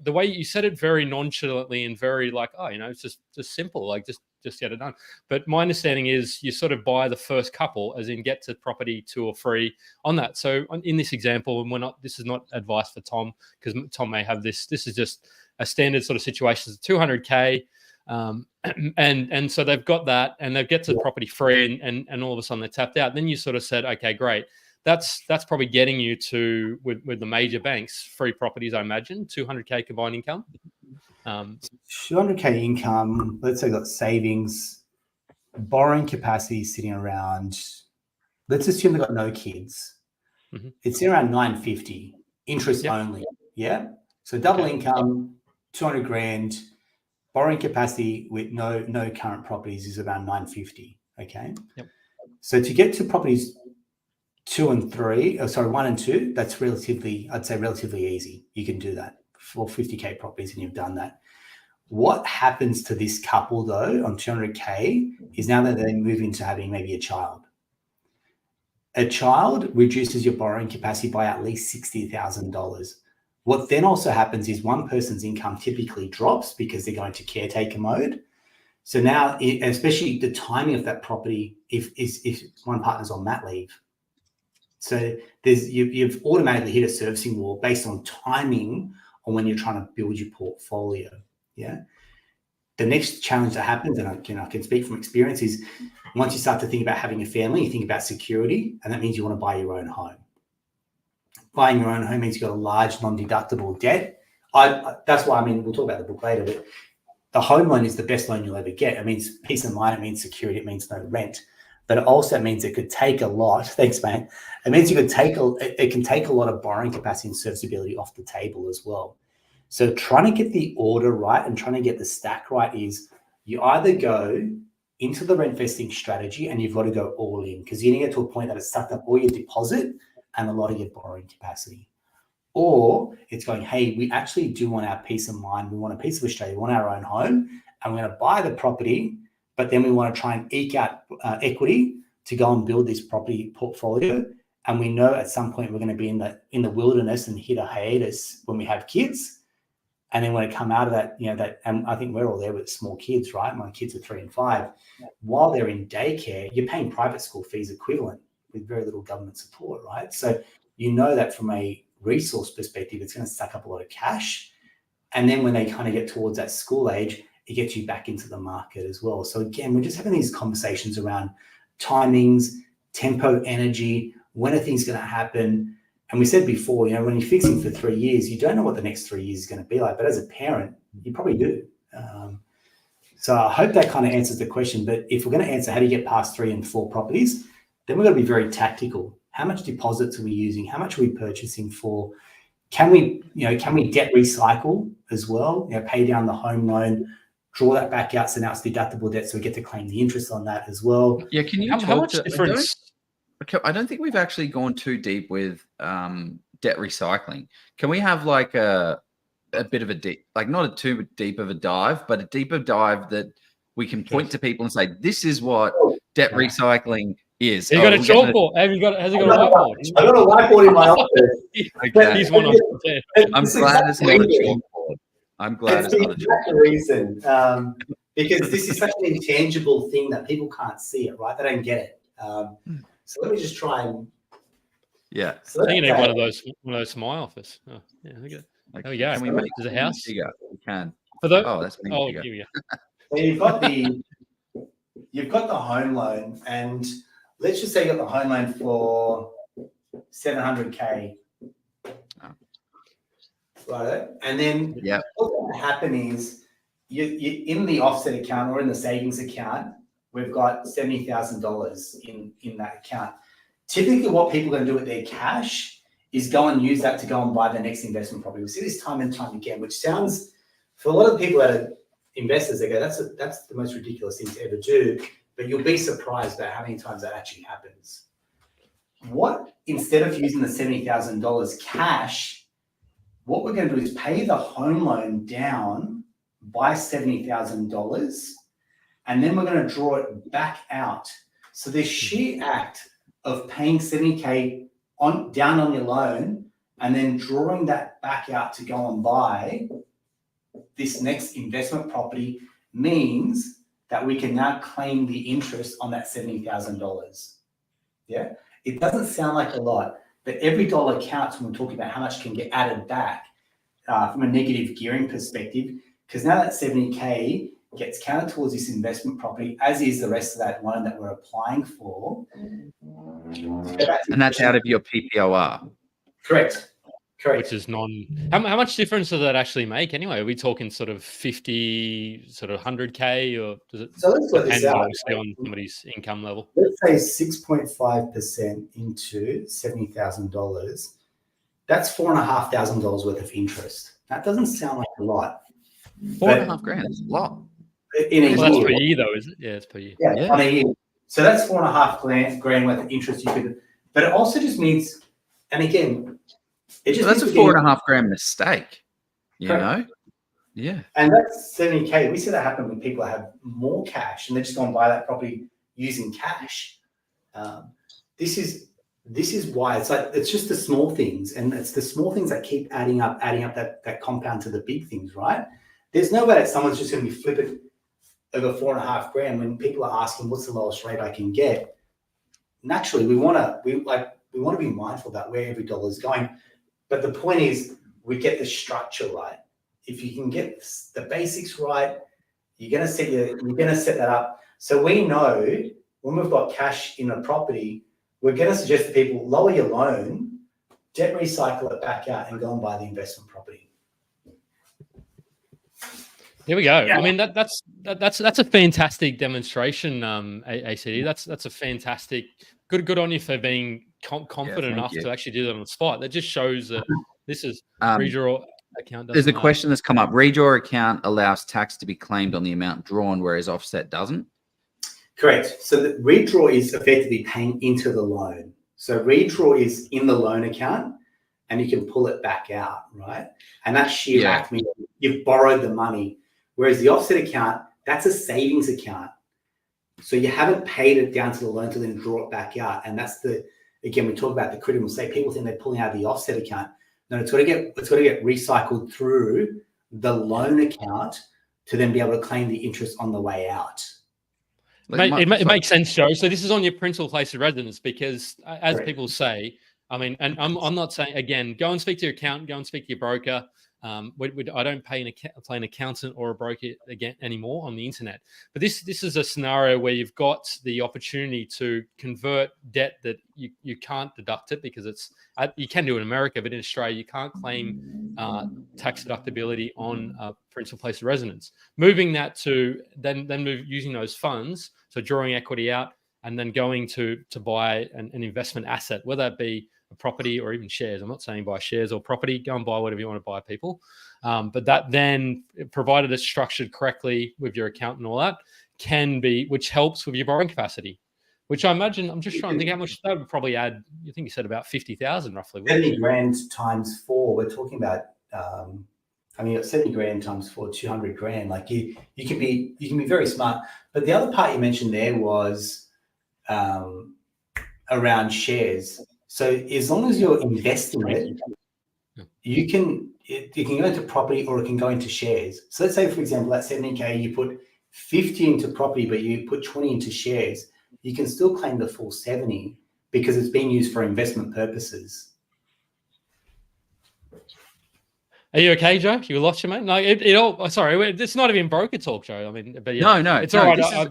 the way you said it very nonchalantly and very like, oh, it's just simple, like just get it done. But my understanding is you sort of buy the first couple, as in get to property 2 or 3 on that. So in this example, and this is not advice for Tom, because Tom may have this. This is just a standard sort of situation. It's 200K. And so they've got that, and they get to the property free, and all of a sudden they're tapped out. Then you sort of said, okay, great. That's probably getting you to, with the major banks, free properties, I imagine, 200K combined income. 200K income, let's say got savings, borrowing capacity sitting around, let's assume they've got no kids. Mm-hmm. It's around 950, interest only. Yeah. So double income, 200 grand, borrowing capacity with no current properties is around 950. Okay. Yep. So to get to properties 1 and 2, that's relatively easy. You can do that for 50K properties, and you've done that. What happens to this couple though on 200K is now that they move into having maybe a child. A child reduces your borrowing capacity by at least $60,000. What then also happens is one person's income typically drops because they're going to caretaker mode. So now, especially the timing of that property, if one partner's on mat leave, so you've automatically hit a servicing wall based on timing on when you're trying to build your portfolio. Yeah. The next challenge that happens, and I can speak from experience, is once you start to think about having a family, you think about security, and that means you want to buy your own home. Buying your own home means you've got a large non-deductible debt. That's why, we'll talk about the book later, but the home loan is the best loan you'll ever get. It means peace of mind. It means security. It means no rent. But it also means it could take a lot. Thanks, mate. It means it can take a lot of borrowing capacity and serviceability off the table as well. So trying to get the order right and trying to get the stack right is you either go into the rent vesting strategy and you've got to go all in, because you're going to get to a point that it's sucked up all your deposit and a lot of your borrowing capacity. Or it's going, hey, we actually do want our peace of mind. We want a piece of Australia. We want our own home, and we're going to buy the property, but then we want to try and eke out equity to go and build this property portfolio. And we know at some point we're going to be in the wilderness and hit a hiatus when we have kids. And then when it come out of that, and I think we're all there with small kids, right? My kids are 3 and 5. While they're in daycare, you're paying private school fees equivalent with very little government support, right? So that from a resource perspective, it's going to suck up a lot of cash. And then when they kind of get towards that school age, it gets you back into the market as well. So again, we're just having these conversations around timings, tempo, energy, when are things going to happen? And we said before, when you're fixing for 3 years, you don't know what the next 3 years is going to be like. But as a parent, you probably do. So I hope that kind of answers the question. But if we're going to answer how do you get past 3 and 4 properties, then we've got to be very tactical. How much deposits are we using? How much are we purchasing for? Can we debt recycle as well? Pay down the home loan, draw that back out, so now it's deductible debt, so we get to claim the interest on that as well. Yeah, can you how much difference? I don't think we've actually gone too deep with debt recycling. Can we have like a bit of a deep, like not a too deep of a dive, but a deeper dive that we can point to people and say, this is what debt recycling is. You got a chalkboard? Has he got a whiteboard? I got a whiteboard in my office. Okay. He's one of them. I'm glad it's not a chalkboard. I'm glad it's not a chalkboard. That's the reason. Because this is such an intangible thing that people can't see it, right? They don't get it. So let me just try and. Yeah. So I think you need one of those for my office. Oh, yeah, there we go. Can we make There's a house? bigger? We can. That's bigger. Here we go. So you've got the home loan, and let's just say you got the home loan for 700K. Right. And then what's going to happen is you in the offset account or in the savings account, we've got $70,000 in that account. Typically what people are going to do with their cash is go and use that to go and buy the next investment property. We see this time and time again, which sounds, for a lot of people that are investors, they go, that's the most ridiculous thing to ever do. But you'll be surprised about how many times that actually happens. Instead of using the $70,000 cash, what we're going to do is pay the home loan down by $70,000, and then we're going to draw it back out. So the sheer act of paying $70K down on your loan and then drawing that back out to go and buy this next investment property means that we can now claim the interest on that $70,000. Yeah, it doesn't sound like a lot, but every dollar counts when we're talking about how much can get added back from a negative gearing perspective, because now that 70K gets counted towards this investment property, as is the rest of that loan that we're applying for. And that's out of your PPOR. Correct. Which is how much difference does that actually make anyway? Are we talking sort of 50, sort of 100K, or does it depend obviously on somebody's income level? Let's say 6.5% into $70,000. That's $4,500 worth of interest. That doesn't sound like a lot. $4,500 is a lot. In a year. That's per year though, is it? Yeah, it's per year. Yeah, on a year. So that's $4,500 worth of interest you could, but it also just means, and again, that's a $4,500 mistake, you know? Yeah. And that's 70K. We see that happen when people have more cash and they're just going to buy that property using cash. This is why it's just the small things, and it's the small things that keep adding up that compound to the big things, right? There's no way that someone's just going to be flipping over $4,500 when people are asking what's the lowest rate I can get. Naturally, we want to be mindful about where every dollar is going. But the point is, we get the structure right. If you can get the basics right, you're going to set that up. So we know when we've got cash in a property, we're going to suggest to people lower your loan, debt recycle it back out, and go and buy the investment property. Here we go. Yeah. I mean, that's a fantastic demonstration, ACD. That's a fantastic. Good on you for being confident enough to actually do that on the spot. That just shows that this is redraw account. There's a question that's come up. Redraw account allows tax to be claimed on the amount drawn, whereas offset doesn't. Correct. So the redraw is effectively paying into the loan. So redraw is in the loan account, and you can pull it back out, right? And that sheer act means you've borrowed the money. Whereas the offset account, that's a savings account. So you haven't paid it down to the loan to then draw it back out. And that's again, we talk about the critical mistake. People think they're pulling out of the offset account. No, it's got to get recycled through the loan account to then be able to claim the interest on the way out. It makes sense, Joe. So this is on your principal place of residence, because as people say, I mean, and I'm not saying, again, go and speak to your accountant, go and speak to your broker. I don't pay an accountant or a broker again anymore on the internet. But this is a scenario where you've got the opportunity to convert debt that you can't deduct it, because you can do it in America, but in Australia you can't claim tax deductibility on a principal place of residence. Moving that to then using those funds, so drawing equity out and then going to buy an investment asset, whether that be a property or even shares. I'm not saying buy shares or property. Go and buy whatever you want to buy, people. But that then, provided it's structured correctly with your account and all that, which helps with your borrowing capacity. Which I imagine, I'm just trying to think how much that would probably add. You think you said about 50,000 roughly. 70 grand times 4. We're talking about. I mean, 70 grand times 4, 200 grand. Like you can be very smart. But the other part you mentioned there was around shares. So as long as you're investing it, you can go into property or it can go into shares. So let's say, for example, that 70K, you put 50 into property, but you put 20 into shares. You can still claim the full 70 because it's being used for investment purposes. Are you okay, Joe? You lost your mate? No, sorry, it's not even broker talk, Joe. I mean, but yeah. No, it's all right.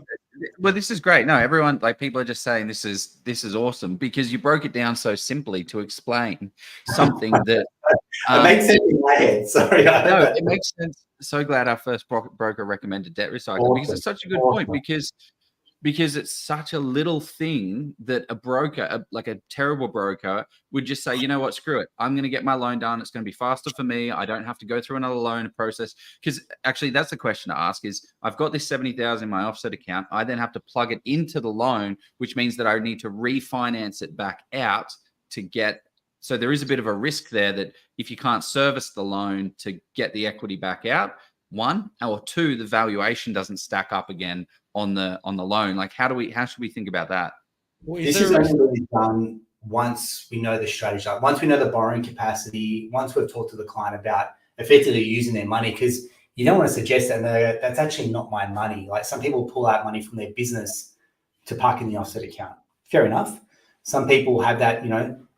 This is great. No, everyone, people are just saying this is awesome because you broke it down so simply to explain something that it makes sense in my head. Sorry. No, it makes sense. So glad our first broker recommended debt recycling because it's such a good point because because it's such a little thing that a broker, like a terrible broker, would just say, you know what, screw it. I'm going to get my loan done. It's going to be faster for me. I don't have to go through another loan process. Because actually, that's the question to ask is, I've got this 70,000 in my offset account. I then have to plug it into the loan, which means that I need to refinance it back out to get. So there is a bit of a risk there that if you can't service the loan to get the equity back out, one, or two, the valuation doesn't stack up again on the loan. Like, how should we think about that? Well, this is only really done once we know the strategy, like once we know the borrowing capacity, once we've talked to the client about effectively using their money, because you don't want to suggest that that's actually not my money. Like, some people pull out money from their business to park in the offset account. Fair enough. Some people have that,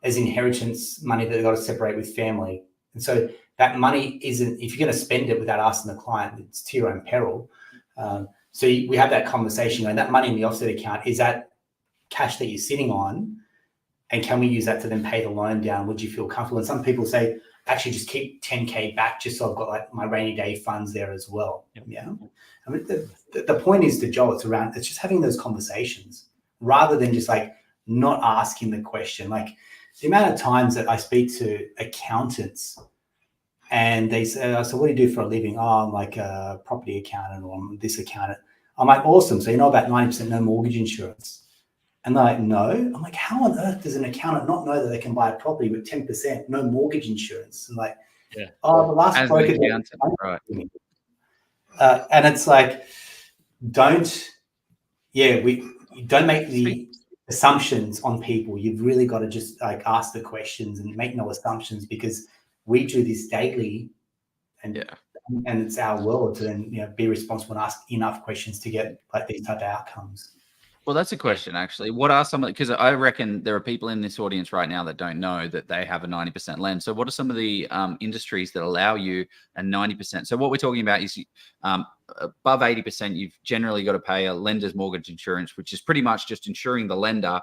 as inheritance money that they've got to separate with family. And so that money isn't, if you're going to spend it without asking the client, it's to your own peril. So we have that conversation, and that money in the offset account, is that cash that you're sitting on, and can we use that to then pay the loan down? Would you feel comfortable? And some people say, actually just keep 10K back just so I've got like my rainy day funds there as well. Yep. Yeah. I mean, the point is, to Joel, it's just having those conversations rather than just like not asking the question. Like, the amount of times that I speak to accountants and they say, so what do you do for a living? Oh, I'm like a property accountant, or I'm this accountant. I'm like, awesome. So you know about 90% no mortgage insurance? And they're like, no. I'm like, how on earth does an accountant not know that they can buy a property with 10% no mortgage insurance? And like, the last broker, right. And it's like, don't make the assumptions on people. You've really got to just like ask the questions and make no assumptions, because we do this daily, and it's our world to then be responsible and ask enough questions to get like these type of outcomes. Well, that's a question, actually. What are some of, because I reckon there are people in this audience right now that don't know that they have a 90% lend. So what are some of the industries that allow you a 90%? So what we're talking about is above 80%, you've generally got to pay a lender's mortgage insurance, which is pretty much just insuring the lender.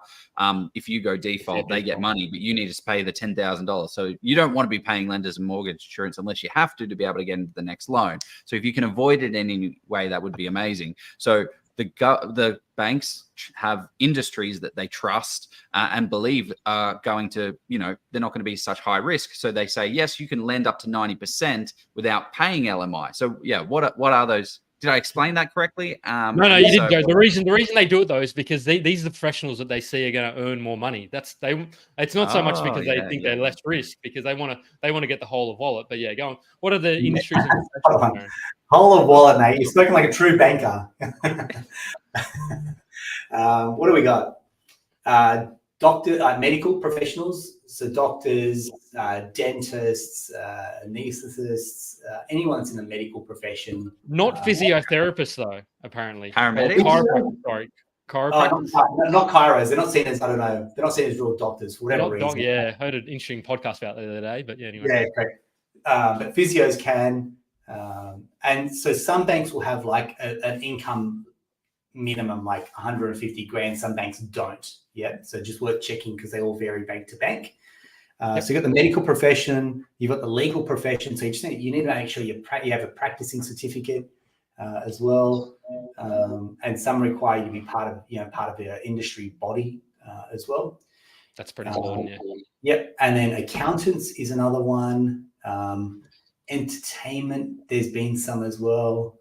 If you go default, they get money, but you need to pay the $10,000. So you don't want to be paying lenders and mortgage insurance unless you have to be able to get into the next loan. So if you can avoid it in any way, that would be amazing. So the banks have industries that they trust and believe are going to, they're not going to be such high risk. So they say, yes, you can lend up to 90% without paying LMI. So yeah, what are those? Did I explain that correctly? No, you didn't go. The reason they do it though is because these are the professionals that they see are going to earn more money. It's not so much because they think they're less risk, because they want to get the whole of wallet. But yeah, go on. What are the industries and professionals? Whole of wallet, mate. You're spoken like a true banker. What do we got? Medical professionals. So doctors, dentists, anesthetists, anyone that's in the medical profession. Not physiotherapists, though, apparently. Paramedics? Chiropractors? Not chiros. They're not seen as, I don't know, they're not seen as real doctors for whatever reason. I heard an interesting podcast about that the other day, but yeah, anyway. Yeah, correct. But physios can. And so some banks will have like an income minimum, like 150 grand. Some banks don't. Yeah. So just worth checking, because they all vary bank to bank. So you've got the medical profession, you've got the legal profession. So you need to make sure you have a practicing certificate as well. And some require you to be part of the industry body as well. That's pretty important. Yeah. Yep. And then accountants is another one. Entertainment, there's been some as well.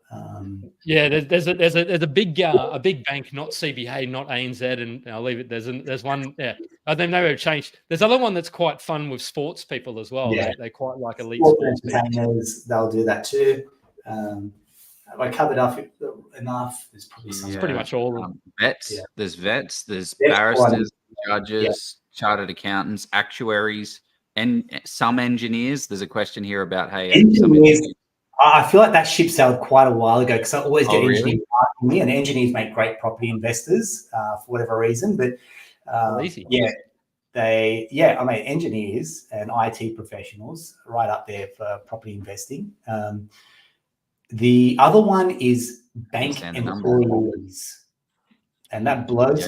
There's a big bank, not CBA, not ANZ, and I'll leave it. There's one. Yeah, they may have changed. There's another one that's quite fun with sports people as well. Yeah. They quite like elite sports entertainers. They'll do that too. Have I covered up enough? There's probably That's pretty much all of them. Vets. Yeah. There's vets. There's barristers, judges, chartered accountants, actuaries. And some engineers. There's a question here about, engineers. I feel like that ship sailed quite a while ago, because I always get engineers asking me, and engineers make great property investors for whatever reason. But engineers and IT professionals right up there for property investing. The other one is bank employees, and that blows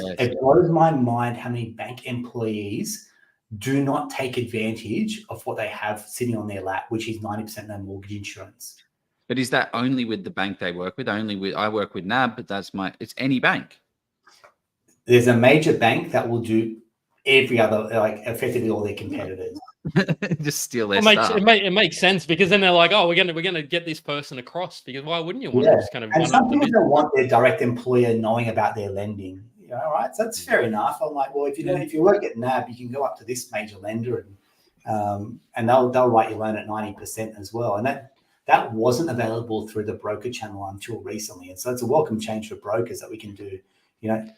my mind how many bank employees do not take advantage of what they have sitting on their lap, which is 90% no mortgage insurance. But is that only with the bank they work with? I work with NAB, but it's any bank. there's a major bank that will do every other, like effectively all their competitors. Just steal their stuff. stuff. It makes sense, because then they're like, oh, we're gonna get this person across, because why wouldn't you want to just kind of? And some people don't want their direct employer knowing about their lending. Right? So that's fair enough. I'm like, well, if you work at NAB, you can go up to this major lender, and they'll write your loan at 90% as well. And that wasn't available through the broker channel until recently. And so it's a welcome change for brokers that we can do.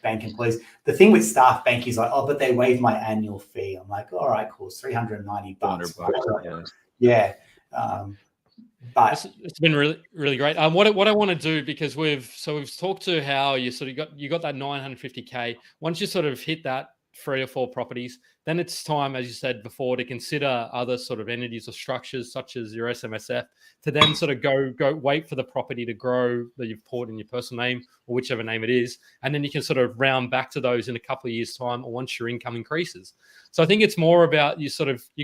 Bank employees. The thing with staff bank is like, oh, but they waived my annual fee. I'm like, all right, cool, it's $390. Yeah. But it's been really, really great. What I want to do, because we've talked to how you sort of got that 950K. Once you sort of hit that 3 or 4 properties, then it's time, as you said before, to consider other sort of entities or structures such as your SMSF, to then sort of go wait for the property to grow that you've poured in your personal name or whichever name it is, and then you can sort of round back to those in a couple of years' time, or once your income increases. So I think it's more about you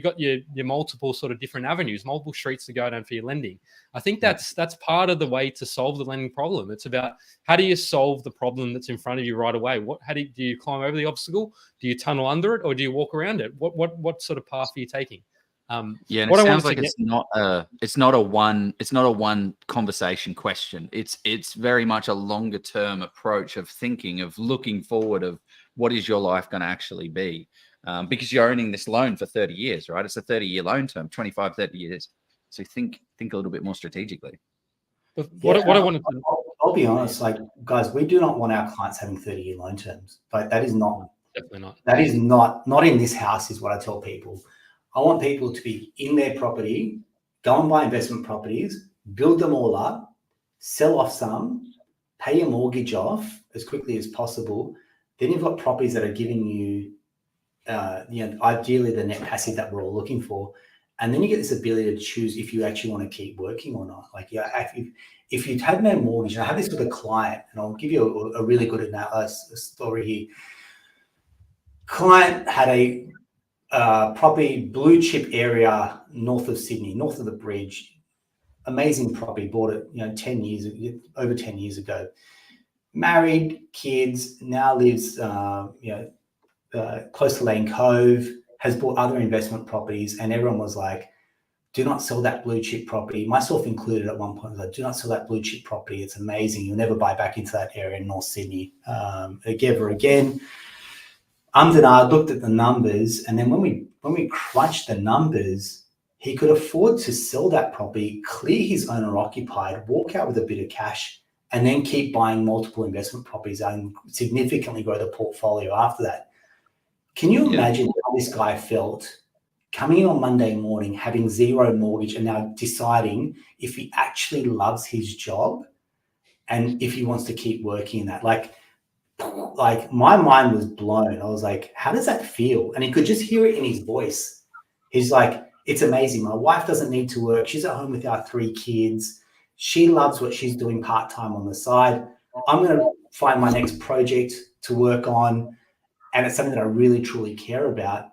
got your multiple sort of different avenues, multiple streets to go down for your lending. I think that's part of the way to solve the lending problem. It's about, how do you solve the problem that's in front of you right away? Do you climb over the obstacle? Do you tunnel under it, or do you walk around it? What sort of path are you taking? And it sounds like it's not a one conversation question. It's very much a longer term approach of thinking, of looking forward, of what is your life going to actually be, because you're owning this loan for 30 years, right? It's a 30-year loan term, 25, 30 years. So think a little bit more strategically. I'll be honest, like, guys, we do not want our clients having 30-year loan terms. Like, that is not. Definitely not. That is not in this house, is what I tell people. I want people to be in their property, go and buy investment properties, build them all up, sell off some, pay your mortgage off as quickly as possible. Then you've got properties that are giving you, ideally the net passive that we're all looking for. And then you get this ability to choose if you actually want to keep working or not. Like, if you had no mortgage, and I have this with a client, and I'll give you a really good story here. Client had a property, blue chip area north of Sydney, north of the bridge. Amazing property, bought it, over 10 years ago. Married, kids, now lives, close to Lane Cove, has bought other investment properties, and everyone was like, do not sell that blue chip property. Myself included at one point, I was like, do not sell that blue chip property. It's amazing. You'll never buy back into that area in North Sydney ever again. I looked at the numbers, and then when we crunched the numbers, he could afford to sell that property, clear his owner occupied, walk out with a bit of cash, and then keep buying multiple investment properties and significantly grow the portfolio after that. Can you imagine how this guy felt coming in on Monday morning, having zero mortgage, and now deciding if he actually loves his job and if he wants to keep working in that? Like my mind was blown. I was like, how does that feel? And he could just hear it in his voice. He's like, it's amazing. My wife doesn't need to work. She's at home with our 3 kids. She loves what she's doing part-time on the side. I'm going to find my next project to work on. And it's something that I really, truly care about,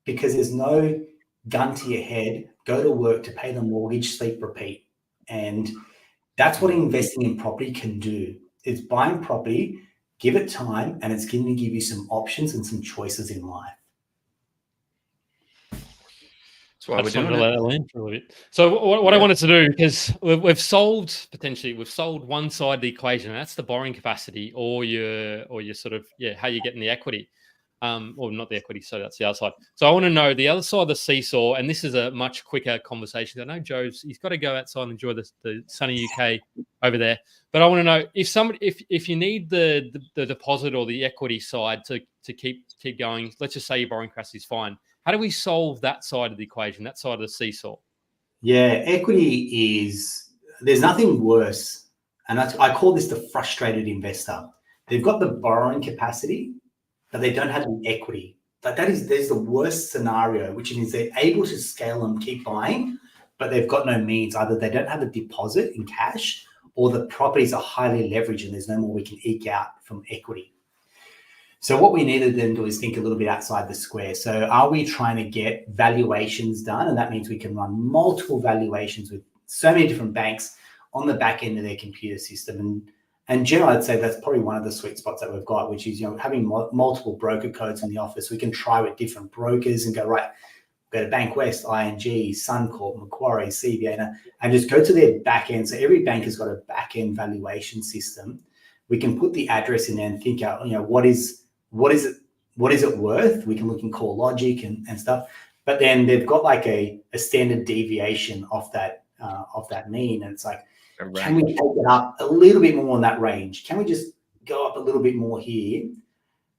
because there's no gun to your head, go to work to pay the mortgage, sleep, repeat. And that's what investing in property can do. It's buying property, give it time, and it's going to give you some options and some choices in life. That's why we're doing it. For a little bit. So what I wanted to do, because we've solved one side of the equation, and that's the borrowing capacity, or your sort of, how you're getting the equity. Or not the equity, so that's the other side. So I want to know the other side of the seesaw, and this is a much quicker conversation. I know he's got to go outside and enjoy the sunny UK over there. But I want to know if you need the deposit or the equity side to keep going. Let's just say your borrowing capacity is fine. How do we solve that side of the equation, that side of the seesaw? Yeah, equity there's nothing worse, and I call this the frustrated investor. They've got the borrowing capacity, but they don't have the equity. There's the worst scenario, which means they're able to scale and keep buying, but they've got no means. Either they don't have a deposit in cash, or the properties are highly leveraged and there's no more we can eke out from equity. So what we need to then do is think a little bit outside the square. So are we trying to get valuations done? And that means we can run multiple valuations with so many different banks on the back end of their computer system. And generally, I'd say that's probably one of the sweet spots that we've got, which is, having multiple broker codes in the office. We can try with different brokers and go, right, go to Bankwest, ING, Suncorp, Macquarie, CBA, and just go to their back end. So every bank has got a back end valuation system. We can put the address in there and think out, what is it worth? We can look in Core Logic and stuff. But then they've got like a standard deviation of that mean. And it's like, can we take it up a little bit more in that range? Can we just go up a little bit more here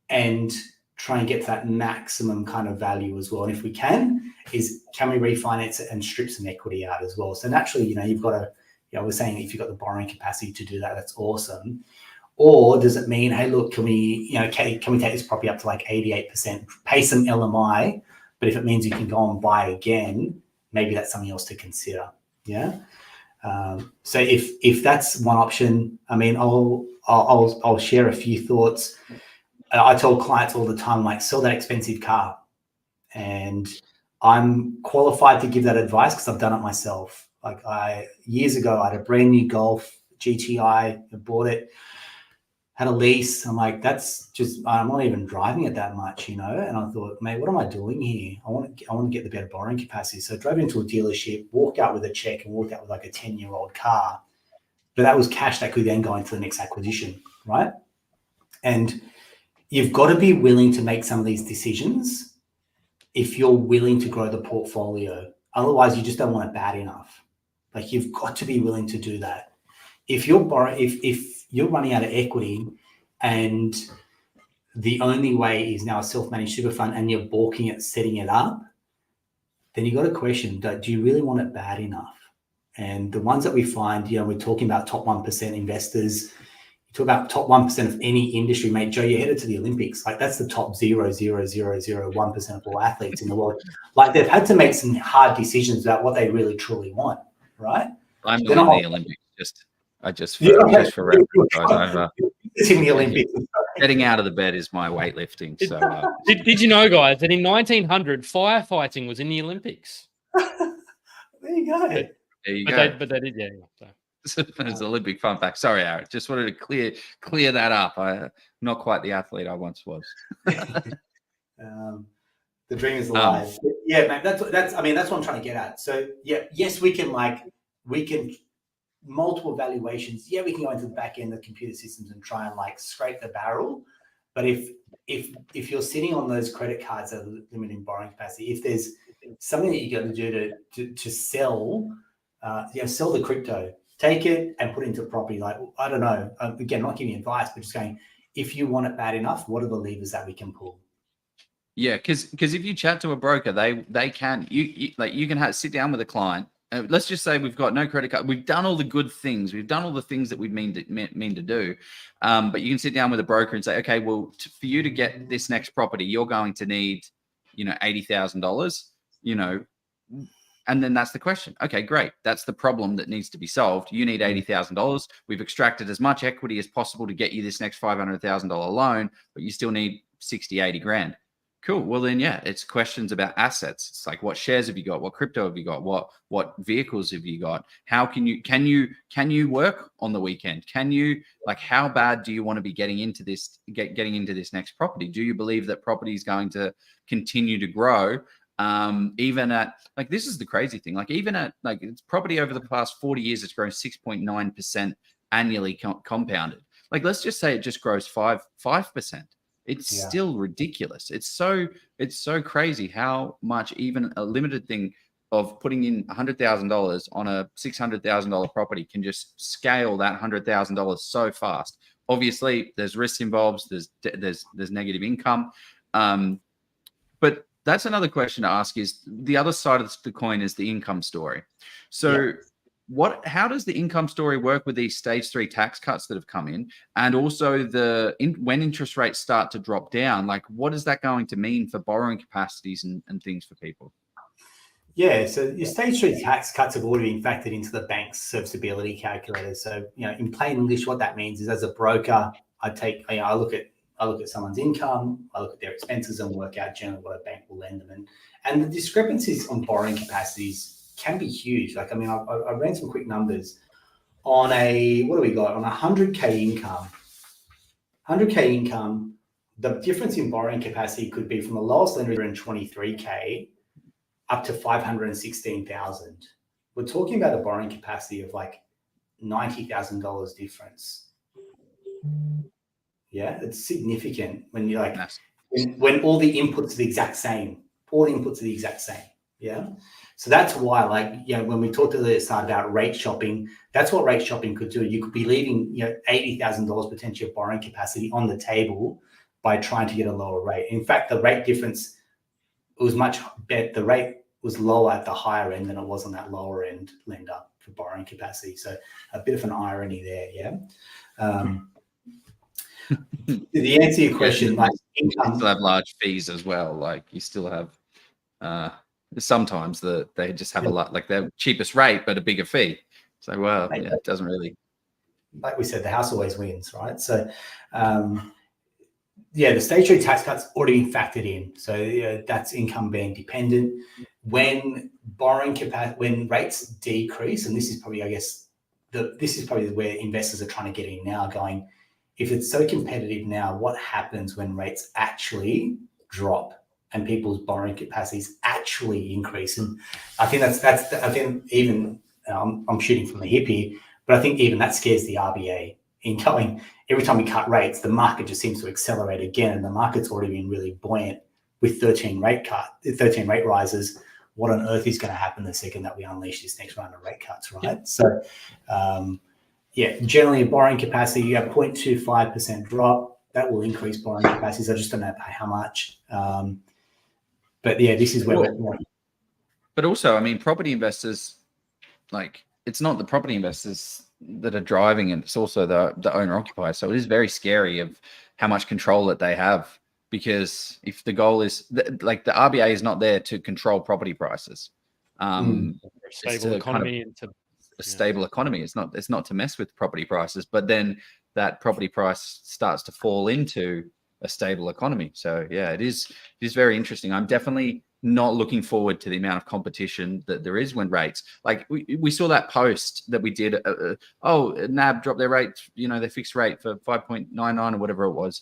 and try and get to that maximum kind of value as well? And if we can we refinance it and strip some equity out as well? So naturally, you've got to, we're saying if you've got the borrowing capacity to do that, that's awesome. Or does it mean, hey, look, can we take this property up to like 88%, pay some LMI, but if it means you can go and buy again, maybe that's something else to consider. Yeah. So if that's one option, I mean, I'll share a few thoughts. I tell clients all the time, like, sell that expensive car, and I'm qualified to give that advice because I've done it myself. Like years ago, I had a brand new Golf GTI, I bought it, had a lease. I'm like, I'm not even driving it that much, And I thought, mate, what am I doing here? I want to get the better borrowing capacity. So I drove into a dealership, walked out with a check, and walked out with like a 10-year-old car. But that was cash that could then go into the next acquisition, right? And you've got to be willing to make some of these decisions if you're willing to grow the portfolio. Otherwise, you just don't want it bad enough. Like, you've got to be willing to do that. If you're running out of equity and the only way is now a self-managed super fund and you're balking at setting it up, then you got to question, do you really want it bad enough? And the ones that we find, we're talking about top 1% investors. You talk about top 1% of any industry, mate. Joe, you're headed to the Olympics. Like, that's the top 0.0001% of all athletes in the world. Like, they've had to make some hard decisions about what they really truly want, right? I'm not in the Olympics. Just for reference, in the Olympics. Getting out of the bed is my weightlifting. So, did you know, guys, that in 1900 firefighting was in the Olympics? There you go. But they did, yeah. So. It's an Olympic fun fact. Sorry, Eric. Just wanted to clear that up. I'm not quite the athlete I once was. The dream is alive. Yeah, man. That's what I'm trying to get at. So yeah, yes, we can multiple valuations. Yeah, we can go into the back end of computer systems and try and like scrape the barrel. But if you're sitting on those credit cards that are limiting borrowing capacity, if there's something that you got to do to sell, sell the crypto, take it and put it into property. Like, I don't know. Again, not giving advice, but just going, if you want it bad enough, what are the levers that we can pull? Yeah, because if you chat to a broker, they can you can sit down with a client. Let's just say we've got no credit card. We've done all the good things. We've done all the things that we mean to do. But you can sit down with a broker and say, okay, well, for you to get this next property, you're going to need, $80,000, and then that's the question. Okay, great. That's the problem that needs to be solved. You need $80,000. We've extracted as much equity as possible to get you this next $500,000 loan, but you still need 60, 80 grand. Cool. Well, then, yeah, it's questions about assets. It's like, what shares have you got? What crypto have you got? What vehicles have you got? How can you work on the weekend? How bad do you want to be getting into this next property? Do you believe that property is going to continue to grow? Even at, like, this is the crazy thing. Like, even at, like, it's property over the past 40 years, it's grown 6.9% annually compounded. Like, let's just say it just grows 5%. It's still ridiculous. It's so crazy how much even a limited thing of putting in $100,000 on a $600,000 property can just scale that $100,000 so fast. Obviously, there's risks involved. There's negative income, but that's another question to ask. Is the other side of the coin is the income story. So. How does the income story work with these stage 3 tax cuts that have come in, and also when interest rates start to drop down? Like, what is that going to mean for borrowing capacities and things for people? Yeah, so your stage 3 tax cuts have already been factored into the bank's serviceability calculator. So, in plain English, what that means is, as a broker, I look at someone's income, I look at their expenses, and work out generally what a bank will lend them. And the discrepancies on borrowing capacities can be huge. Like, I ran some quick numbers. on a, what do we got? On 100K income, the difference in borrowing capacity could be from the lowest lender in 23K up to 516,000. We're talking about a borrowing capacity of like $90,000 difference. Yeah, it's significant when you're like, when all the inputs are the exact same. Yeah. So that's why, like, you know, when we talked at the start about rate shopping, that's what rate shopping could do. You could be leaving, you know, $80,000 potential borrowing capacity on the table by trying to get a lower rate. In fact, the rate difference was much better. The rate was lower at the higher end than it was on that lower end lender for borrowing capacity. So a bit of an irony there. Yeah. The answer to your question, like, you still have large fees as well. Like you still have sometimes they just have a lot, like their cheapest rate but a bigger fee. So well, yeah, it doesn't really. Like we said, the house always wins, right? So yeah, the statutory tax cut's already been factored in. So that's income being dependent. When borrowing capacity, when rates decrease, and this is probably, I guess, this is probably where investors are trying to get in now, going, if it's so competitive now, what happens when rates actually drop and people's borrowing capacities actually increase? And I think I think even I'm shooting from the hip here, but I think even that scares the RBA in going, every time we cut rates, the market just seems to accelerate again. And the market's already been really buoyant with 13 rate rises. What on earth is going to happen the second that we unleash this next round of rate cuts, right? Yeah. So, yeah, generally borrowing capacity, you have 0.25% drop. That will increase borrowing capacities. I just don't know how much. But yeah, this is where we're. But also, I mean, property investors, like, it's not the property investors that are driving it, it's also the owner occupier. So it is very scary of how much control that they have, because if the goal is like the RBA is not there to control property prices. Stable economy and to a stable economy. It's not to mess with property prices, but then that property price starts to fall into a stable economy. So yeah, it is very interesting. I'm definitely not looking forward to the amount of competition that there is when rates, like we saw that post that we did. NAB dropped their rate, you know, their fixed rate for 5.99 or whatever it was.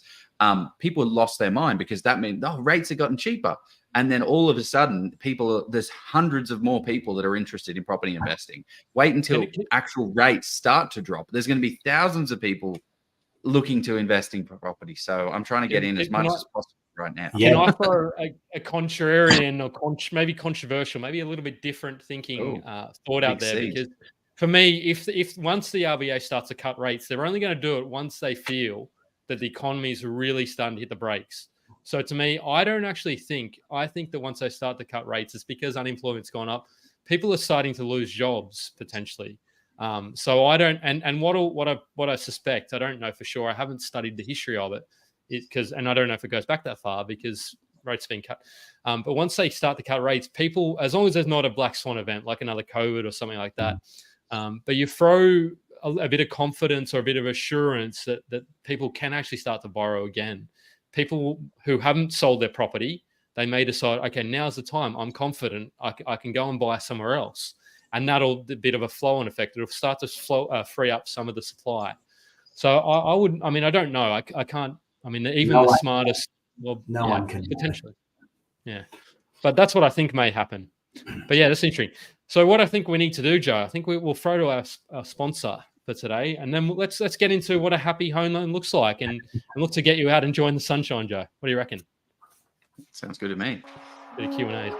People lost their mind because that meant rates have gotten cheaper. And then all of a sudden, there's hundreds of more people that are interested in property investing. Wait until actual rates start to drop. There's going to be thousands of people looking to invest in property. So I'm trying to get in as much as possible right now. Can I throw a contrarian or maybe controversial, maybe a little bit different thinking thought out there? Because for me, if once the RBA starts to cut rates, they're only going to do it once they feel that the economy is really starting to hit the brakes. So to me, I think that once they start to cut rates, it's because unemployment's gone up. People are starting to lose jobs potentially. So I don't, and what I suspect, I don't know for sure. I haven't studied the history of it, and I don't know if it goes back that far because rates being cut. But once they start to cut rates, people, as long as there's not a black swan event like another COVID or something like that, but you throw a bit of confidence or a bit of assurance that people can actually start to borrow again. People who haven't sold their property, they may decide, okay, now's the time. I'm confident I can go and buy somewhere else. And that'll be a bit of a flow-on effect. It'll start to free up some of the supply. So I don't know. I can't, even the smartest, one can potentially. Yeah. But that's what I think may happen. But yeah, that's interesting. So what I think we need to do, Joe, I think we'll throw to our sponsor for today, and then let's get into what a happy home loan looks like and look to get you out enjoying the sunshine, Joe. What do you reckon? Sounds good to me. Bit of Q&A.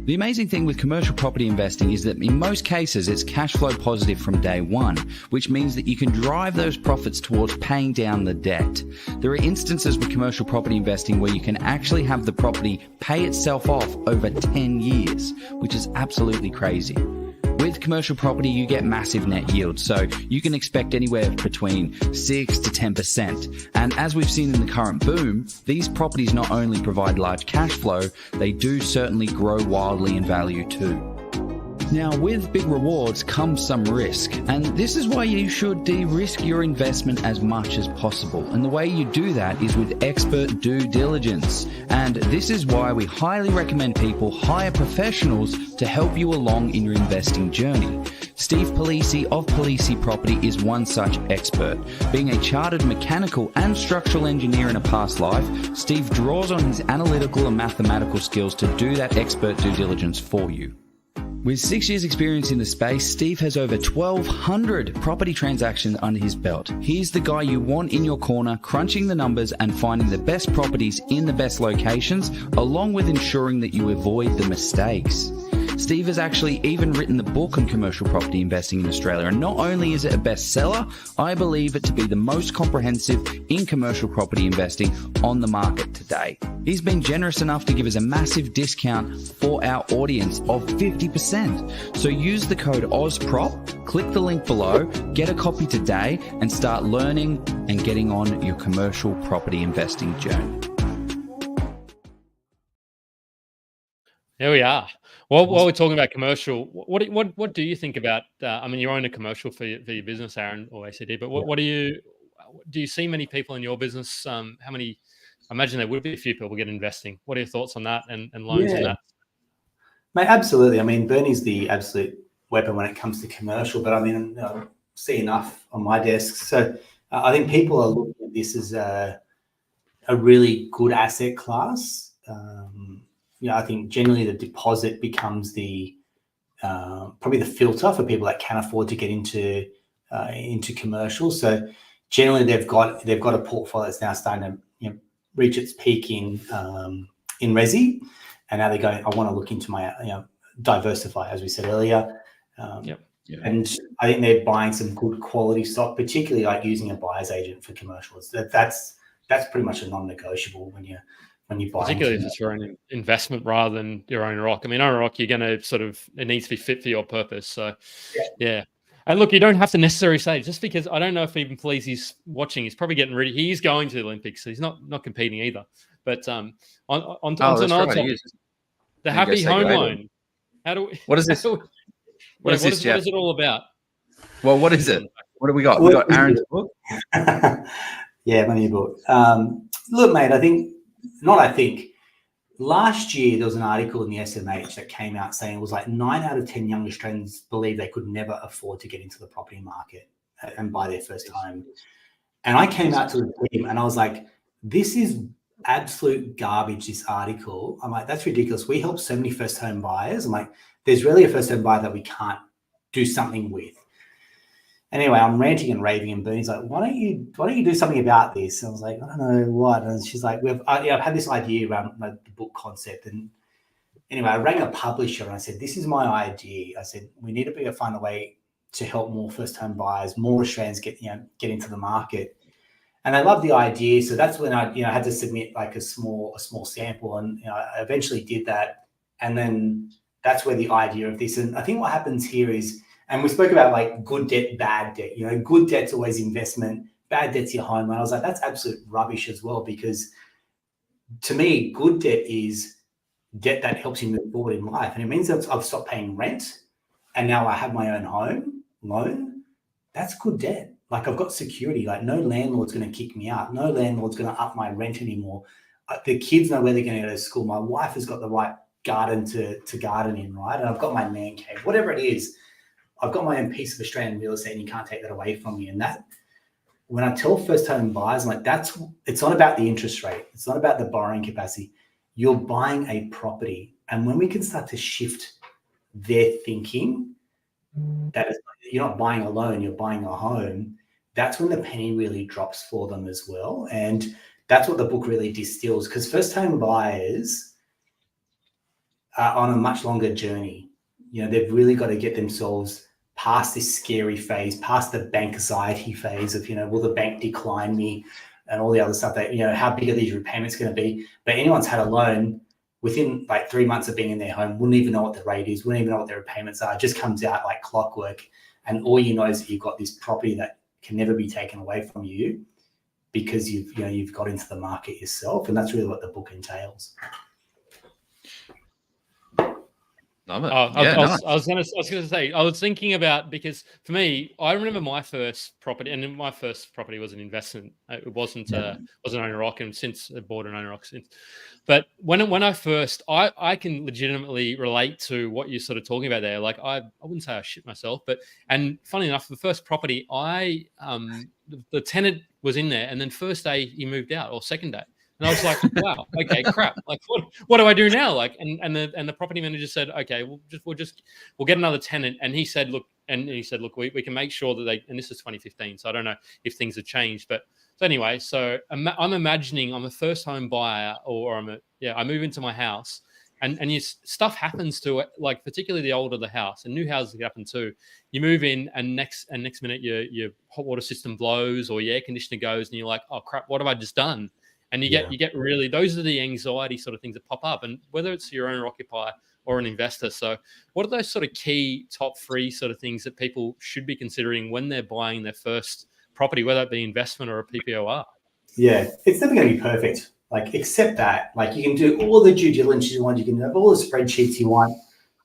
The amazing thing with commercial property investing is that in most cases, it's cash flow positive from day one, which means that you can drive those profits towards paying down the debt. There are instances with commercial property investing where you can actually have the property pay itself off over 10 years, which is absolutely crazy. With commercial property, you get massive net yield, so you can expect anywhere between 6 to 10%. And as we've seen in the current boom, these properties not only provide large cash flow, they do certainly grow wildly in value too. Now, with big rewards comes some risk, and this is why you should de-risk your investment as much as possible. And the way you do that is with expert due diligence. And this is why we highly recommend people hire professionals to help you along in your investing journey. Steve Polisi of Polisi Property is one such expert. Being a chartered mechanical and structural engineer in a past life, Steve draws on his analytical and mathematical skills to do that expert due diligence for you. With 6 years experience in the space, Steve has over 1,200 property transactions under his belt. He's the guy you want in your corner, crunching the numbers and finding the best properties in the best locations, along with ensuring that you avoid the mistakes. Steve has actually even written the book on commercial property investing in Australia. And not only is it a bestseller, I believe it to be the most comprehensive in commercial property investing on the market today. He's been generous enough to give us a massive discount for our audience of 50%. So use the code OZPROP, click the link below, get a copy today, and start learning and getting on your commercial property investing journey. There we are. Well, while we're talking about commercial, what do you think about? I mean, you own a commercial for your business, Aaron, or ACD. But what do you see many people in your business? How many? I imagine there would be a few people get investing. What are your thoughts on that and loans and that? Mate, absolutely. I mean, Bernie's the absolute weapon when it comes to commercial. But I mean, I see enough on my desk. So I think people are looking at this as a really good asset class. I think generally the deposit becomes the probably the filter for people that can afford to get into commercial. So generally they've got a portfolio that's now starting to reach its peak in resi, and now they're going, I want to look into my diversify, as we said earlier. And I think they're buying some good quality stock, particularly like using a buyer's agent for commercials. That's pretty much a non-negotiable when you buy. Particularly if it's your own investment rather than your own rock. I mean, own rock, you're going to it needs to be fit for your purpose. So, yeah. And look, you don't have to necessarily say, just because I don't know if even Polisi's watching, he's probably getting ready. He's going to the Olympics, so he's not competing either. But on another topic, the happy home loan. How do we? What is this? What is this, Jeff? What is it all about? Well, what is it? What do we got? We got Aaron's book. Yeah, my new book. Look, mate, last year there was an article in the SMH that came out saying it was like 9 out of 10 young Australians believe they could never afford to get into the property market and buy their first home. And I came out to the team and I was like, this is absolute garbage, this article. I'm like, that's ridiculous. We help so many first home buyers. I'm like, there's really a first home buyer that we can't do something with. Anyway, I'm ranting and raving, and Bernie's like, why don't you do something about this? And I was like, I don't know what. And she's like, I've had this idea around the book concept. And anyway, I rang a publisher and I said, this is my idea. I said, we need to find a way to help more first home buyers, more Australians get into the market. And I love the idea. So that's when I had to submit like a small sample, and I eventually did that. And then that's where the idea of this. And I think what happens here is, and we spoke about like good debt, bad debt. Good debt's always investment, bad debt's your home. And I was like, that's absolute rubbish as well, because to me, good debt is debt that helps you move forward in life. And it means that I've stopped paying rent and now I have my own home loan. That's good debt. Like, I've got security. Like, no landlord's going to kick me out. No landlord's going to up my rent anymore. The kids know where they're going to go to school. My wife has got the right garden to garden in, right? And I've got my man cave, whatever it is. I've got my own piece of Australian real estate and you can't take that away from me. And that, when I tell first home buyers, I'm like, it's not about the interest rate. It's not about the borrowing capacity. You're buying a property. And when we can start to shift their thinking, that is, you're not buying a loan, you're buying a home, that's when the penny really drops for them as well. And that's what the book really distills, because first home buyers are on a much longer journey. They've really got to get themselves past this scary phase, past the bank anxiety phase of, will the bank decline me and all the other stuff that, how big are these repayments going to be? But anyone's had a loan within like 3 months of being in their home, wouldn't even know what the rate is, wouldn't even know what their repayments are. It just comes out like clockwork. And all you know is that you've got this property that can never be taken away from you because you've got into the market yourself. And that's really what the book entails. Love it. I was gonna say, I was thinking about, because for me, I remember my first property, and my first property was an investment. It wasn't an owner occ, and since I bought an owner occ since. But when I first, I can legitimately relate to what you're sort of talking about there. Like I wouldn't say I shit myself, but, and funny enough, the first property, the tenant was in there, and then first day he moved out, or second day. And I was like, wow, okay, crap. Like, what do I do now? Like, and the property manager said, okay, we'll get another tenant. And he said, look, we can make sure that and this is 2015, so I don't know if things have changed. But so anyway, so I'm imagining I'm a first home buyer, or I move into my house, and stuff happens to it, like particularly the older the house, and new houses happen too. You move in, and next minute your hot water system blows, or your air conditioner goes, and you're like, oh crap, what have I just done? And you get really, those are the anxiety sort of things that pop up, and whether it's your owner occupier or an investor. So what are those sort of key top 3 sort of things that people should be considering when they're buying their first property, whether it be investment or a PPOR? Yeah, it's never going to be perfect. Like, accept that. Like, you can do all the due diligence you want, you can have all the spreadsheets you want.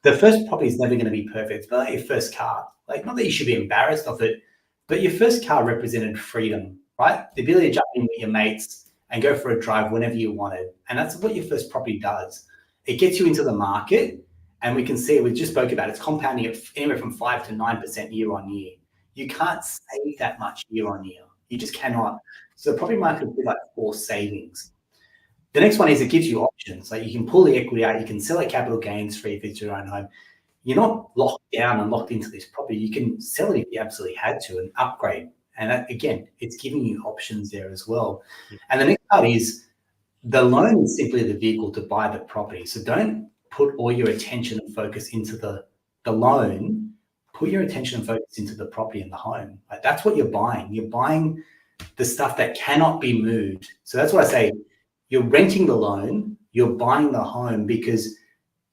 The first property is never going to be perfect. It's not your first car. Like, not that you should be embarrassed of it, but your first car represented freedom, right? The ability to jump in with your mates and go for a drive whenever you wanted. And that's what your first property does. It gets you into the market, and we can see it, we just spoke about it, it's compounding at anywhere from 5 to 9% year on year. You can't save that much year on year. You just cannot. So the property market will be like forced savings. The next one is it gives you options. Like, you can pull the equity out, you can sell at capital gains free if it's your own home. You're not locked down and locked into this property. You can sell it if you absolutely had to and upgrade. And that, again, it's giving you options there as well. And the next part is the loan is simply the vehicle to buy the property. So don't put all your attention and focus into the loan. Put your attention and focus into the property and the home. Like, that's what you're buying. You're buying the stuff that cannot be moved. So that's what I say. You're renting the loan, you're buying the home, because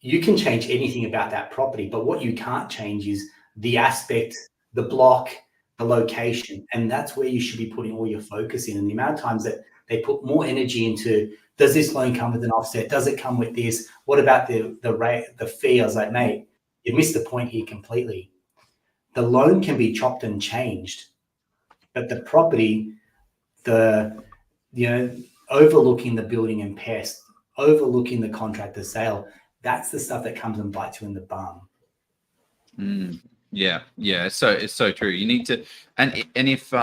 you can change anything about that property. But what you can't change is the aspect, the block, the location, and that's where you should be putting all your focus in. And the amount of times that they put more energy into, does this loan come with an offset? Does it come with this? What about the rate, the fee? I was like, mate, you missed the point here completely. The loan can be chopped and changed, but the property, overlooking the building and pest, overlooking the contractor sale, that's the stuff that comes and bites you in the bum. Yeah. So it's so true. You need to, and if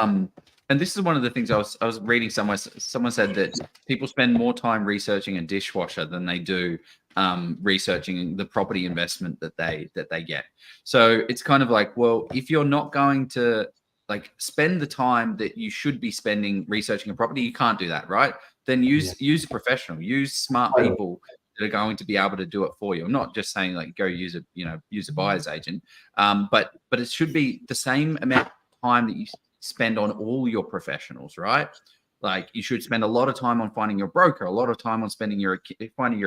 and this is one of the things I was reading somewhere. Someone said that people spend more time researching a dishwasher than they do researching the property investment that they get. So it's kind of like, well, if you're not going to like spend the time that you should be spending researching a property, you can't do that, right? Then use a professional, use smart people that are going to be able to do it for you. I'm not just saying like go use a buyer's agent, but it should be the same amount of time that you spend on all your professionals, right? Like, you should spend a lot of time on finding your broker, a lot of time on finding your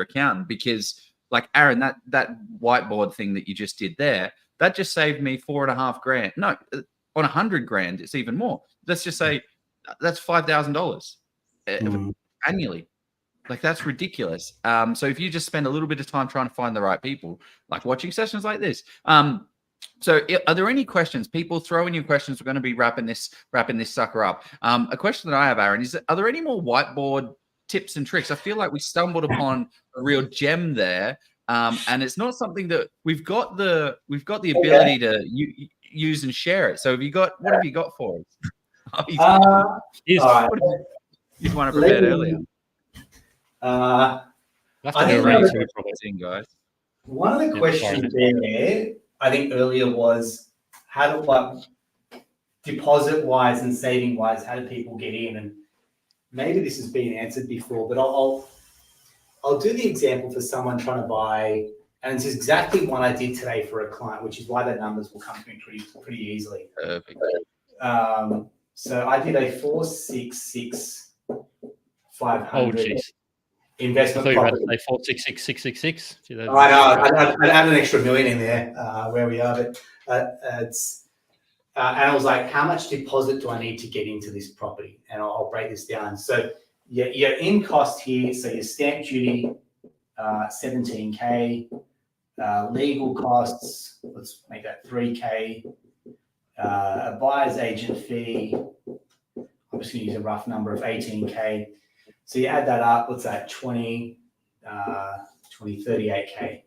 accountant, because like Aaron, that whiteboard thing that you just did there, that just saved me $4,500. No, on $100,000, it's even more. Let's just say that's $5,000 annually. Like, that's ridiculous. So if you just spend a little bit of time trying to find the right people, like watching sessions like this. So are there any questions? People throw in your questions. We're going to be wrapping this sucker up. A question that I have, Aaron, is, are there any more whiteboard tips and tricks? I feel like we stumbled upon a real gem there. And it's not something that we've got the ability to use and share it. So what have you got for us? He's one I prepared earlier. Guys. One of the questions there, I think earlier, was how do deposit wise and saving wise, how do people get in? And maybe this has been answered before, but I'll do the example for someone trying to buy, and it's exactly what I did today for a client, which is why the numbers will come to me pretty easily. Perfect. So I did a 466 500 investment property. Like 466666. I know. I'd add an extra million in there where we are, but it's and I was like, how much deposit do I need to get into this property? And I'll break this down. So your in cost here, so your stamp duty, $17K, Legal costs, let's make that 3K. A buyer's agent fee, I'm just going to use a rough number of 18K. So you add that up, what's that, 38K.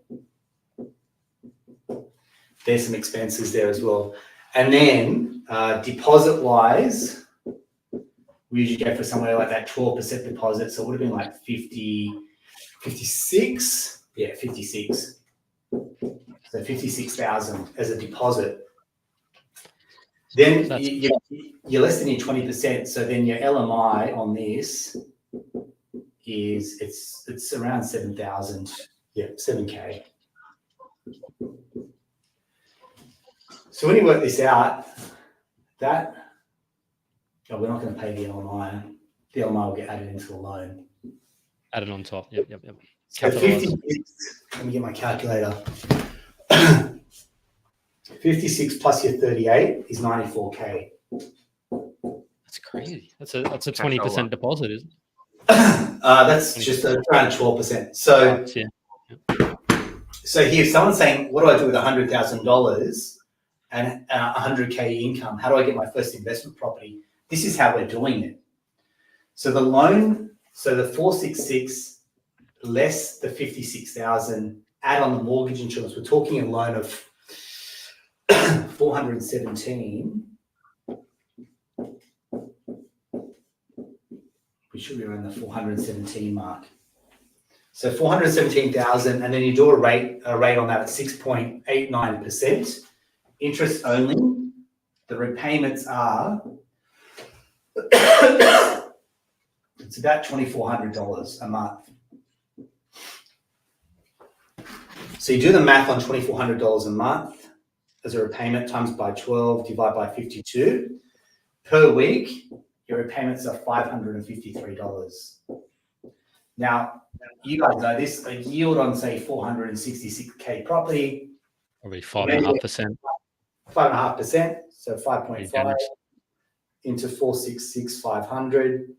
There's some expenses there as well. And then deposit-wise, we usually go for somewhere like that 12% deposit. So it would have been like 56. Yeah, 56. So 56,000 as a deposit. Then you're less than your 20%. So then your LMI on this is it's around 7,000. Yeah, 7K. So when you work this out, we're not going to pay the LMI. The LMI will get added into the loan. Added on top. Yep. So 56, let me get my calculator. 56 plus your 38 is 94K. That's crazy. That's a 20% deposit, isn't it? That's just around 12%. So, so here, someone's saying, what do I do with $100,000 and 100K income? How do I get my first investment property? This is how we're doing it. So the loan, so the 466 less the 56,000, add on the mortgage insurance. We're talking a loan of 417. We should be around the 417 mark. So 417,000, and then you do a rate on that at 6.89%, interest only. The repayments are it's about $2,400 a month. So you do the math on $2,400 a month as a repayment times by 12, divide by 52. Per week, your repayments are $553. Now, you guys know this, a yield on, say, 466K property. Probably 5.5%. 5.5%, so 5.5 into 466, 500.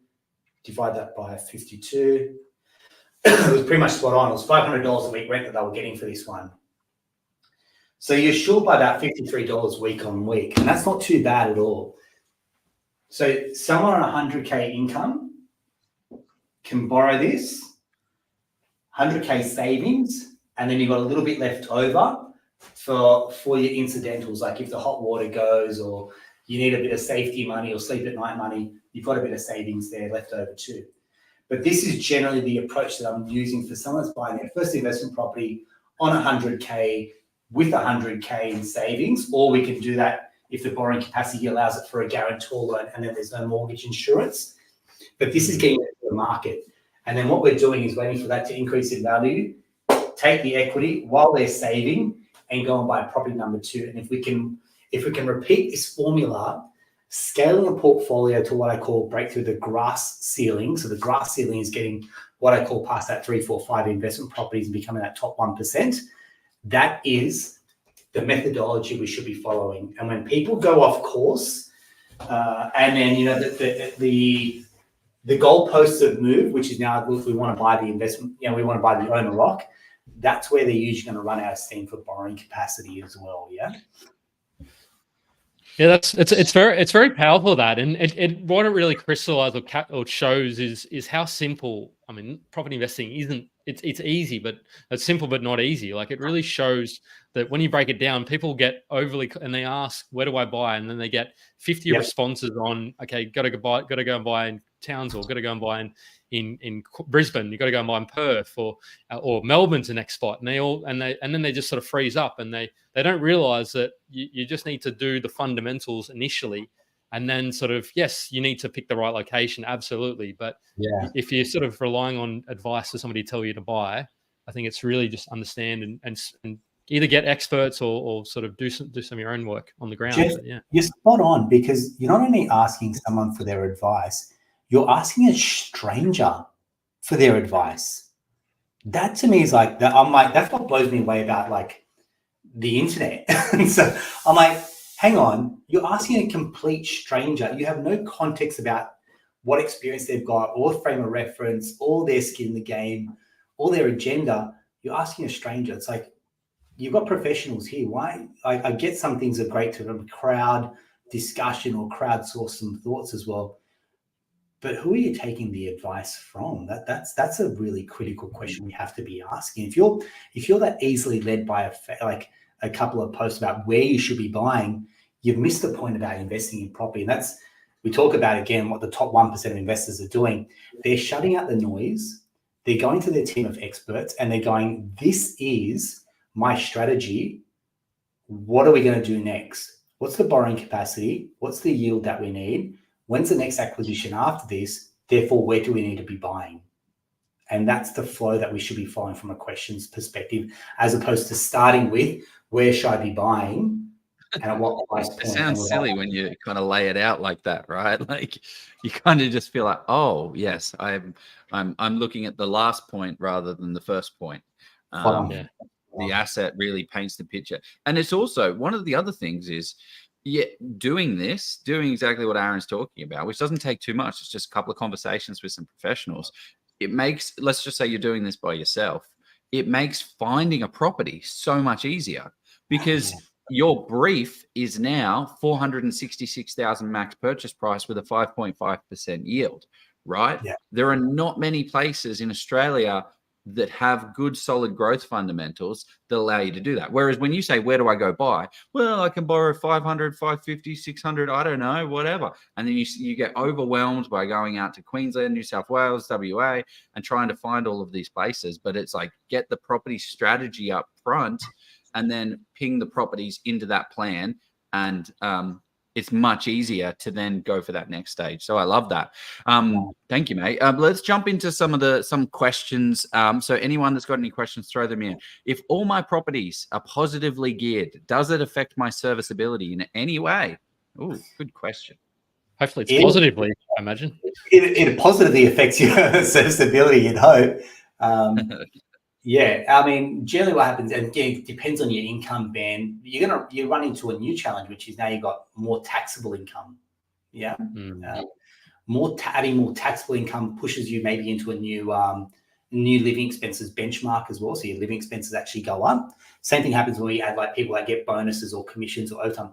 Divide that by 52. It was pretty much spot on. It was $500 a week rent that they were getting for this one. So you're short by about $53 week on week, and that's not too bad at all. So someone on 100K income can borrow this, 100K savings, and then you've got a little bit left over for your incidentals, like if the hot water goes or you need a bit of safety money or sleep at night money, you've got a bit of savings there left over too. But this is generally the approach that I'm using for someone that's buying their first investment property on 100K with 100K in savings, or we can do that if the borrowing capacity allows it for a guarantor loan and then there's no mortgage insurance. But this is getting into the market. And then what we're doing is waiting for that to increase in value, take the equity while they're saving and go and buy property number two. And if we can repeat this formula, scaling a portfolio to what I call break through the grass ceiling. So the grass ceiling is getting what I call past that 3, 4, 5 investment properties and becoming that top 1%. That is the methodology we should be following. And when people go off course, and then the goalposts have moved, which is now we want to buy the investment, we want to buy the owner rock. That's where they're usually going to run out of steam for borrowing capacity as well. Yeah. Yeah, it's very powerful, that, and what it really crystallizes or shows is how simple. I mean, property investing isn't. It's easy, but it's simple but not easy. Like, it really shows that when you break it down, people get overly and they ask, "Where do I buy?" And then they get 50 responses on, "Okay, got to go and buy in Townsville, got to go and buy in Brisbane, you got to go and buy in Perth, or Melbourne's the next spot," and then they just sort of freeze up, and they don't realize that you just need to do the fundamentals initially, and then sort of, yes, you need to pick the right location, absolutely, but if you're sort of relying on advice for somebody to tell you to buy, I think it's really just understand and either get experts or sort of do some of your own work on the ground. Jeff, you're spot on, because you're not only asking someone for their advice, you're asking a stranger for their advice. That to me is like that. I'm like, that's what blows me away about like the internet. And so I'm like, hang on, you're asking a complete stranger. You have no context about what experience they've got, or frame of reference, or their skin in the game, or their agenda. You're asking a stranger. It's like, you've got professionals here. Why? I get some things are great to have a crowd discussion or crowdsource some thoughts as well. But who are you taking the advice from? That's a really critical question we have to be asking. If you're that easily led by a couple of posts about where you should be buying, you've missed the point about investing in property. And we talk about again what the top 1% of investors are doing. They're shutting out the noise. They're going to their team of experts and they're going, this is my strategy. What are we going to do next? What's the borrowing capacity? What's the yield that we need? When's the next acquisition after this? Therefore, where do we need to be buying? And that's the flow that we should be following from a questions perspective, as opposed to starting with where should I be buying and at what price point. It sounds silly when you kind of lay it out like that, right? Like you kind of just feel like, oh yes, I'm looking at the last point rather than the first point. The asset really paints the picture, and it's also one of the other things is. Doing exactly what Aaron's talking about, which doesn't take too much. It's just a couple of conversations with some professionals. It makes, let's just say you're doing this by yourself. It makes finding a property so much easier because your brief is now 466,000 max purchase price with a 5.5% yield, right? Yeah. There are not many places in Australia that have good solid growth fundamentals that allow you to do that. Whereas when you say, where do I go buy? Well, I can borrow 500, 550, 600, I don't know, whatever. And then you get overwhelmed by going out to Queensland, New South Wales, WA, and trying to find all of these places. But it's like, get the property strategy up front and then ping the properties into that plan. And it's much easier to then go for that next stage. So I love that. Thank you, mate. Let's jump into some questions. So anyone that's got any questions, throw them in. If all my properties are positively geared, does it affect my serviceability in any way? Oh, good question. Hopefully it's positively, I imagine. It positively affects your serviceability, you'd hope. Yeah, I mean, generally what happens, and again, it depends on your income band. You run into a new challenge, which is now you've got more taxable income. Yeah, adding more taxable income pushes you maybe into a new living expenses benchmark as well. So your living expenses actually go up. Same thing happens when we add like people that get bonuses or commissions or overtime.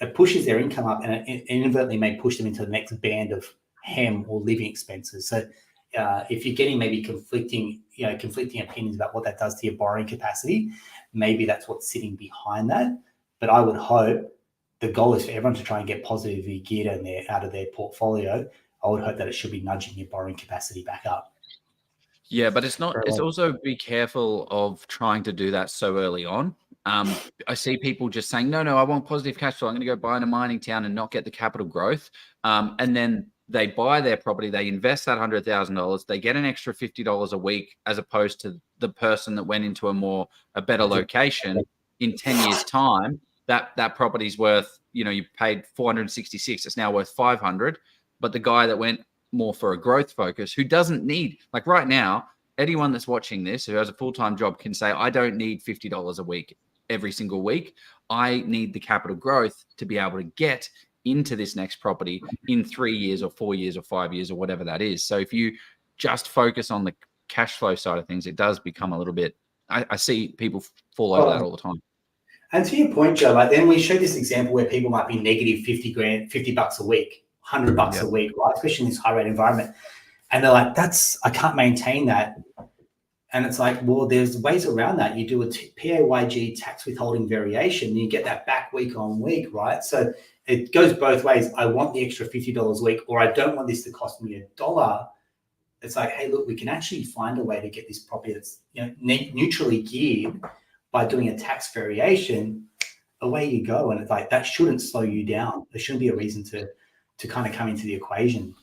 It pushes their income up, and it inadvertently may push them into the next band of HEM or living expenses. So if you're getting maybe conflicting opinions about what that does to your borrowing capacity, maybe that's what's sitting behind that. But I would hope the goal is for everyone to try and get positively geared out of their portfolio. I would hope that it should be nudging your borrowing capacity back up. Yeah, but it's not. It's also be careful of trying to do that so early on. I see people just saying, no, I want positive cash flow. I'm going to go buy in a mining town and not get the capital growth. And then they buy their property, they invest that $100,000, they get an extra $50 a week, as opposed to the person that went into a better location. In 10 years' time, that property's worth, you paid 466, it's now worth 500. But the guy that went more for a growth focus, who doesn't need, like right now, anyone that's watching this who has a full-time job can say, I don't need $50 a week every single week. I need the capital growth to be able to get into this next property in 3 years or 4 years or 5 years or whatever that is. So if you just focus on the cash flow side of things, it does become a little bit, I see people fall over that all the time. And to your point, Joe, like then we showed this example where people might be negative $50 a week, $100 a week, right? Especially in this high rate environment. And they're like, I can't maintain that. And it's like, well, there's ways around that. You do a PAYG tax withholding variation, and you get that back week on week, right? So it goes both ways. I want the extra $50 a week, or I don't want this to cost me $1. It's like, hey, look, we can actually find a way to get this property that's neutrally geared by doing a tax variation. Away you go. And it's like, that shouldn't slow you down. There shouldn't be a reason to kind of come into the equation.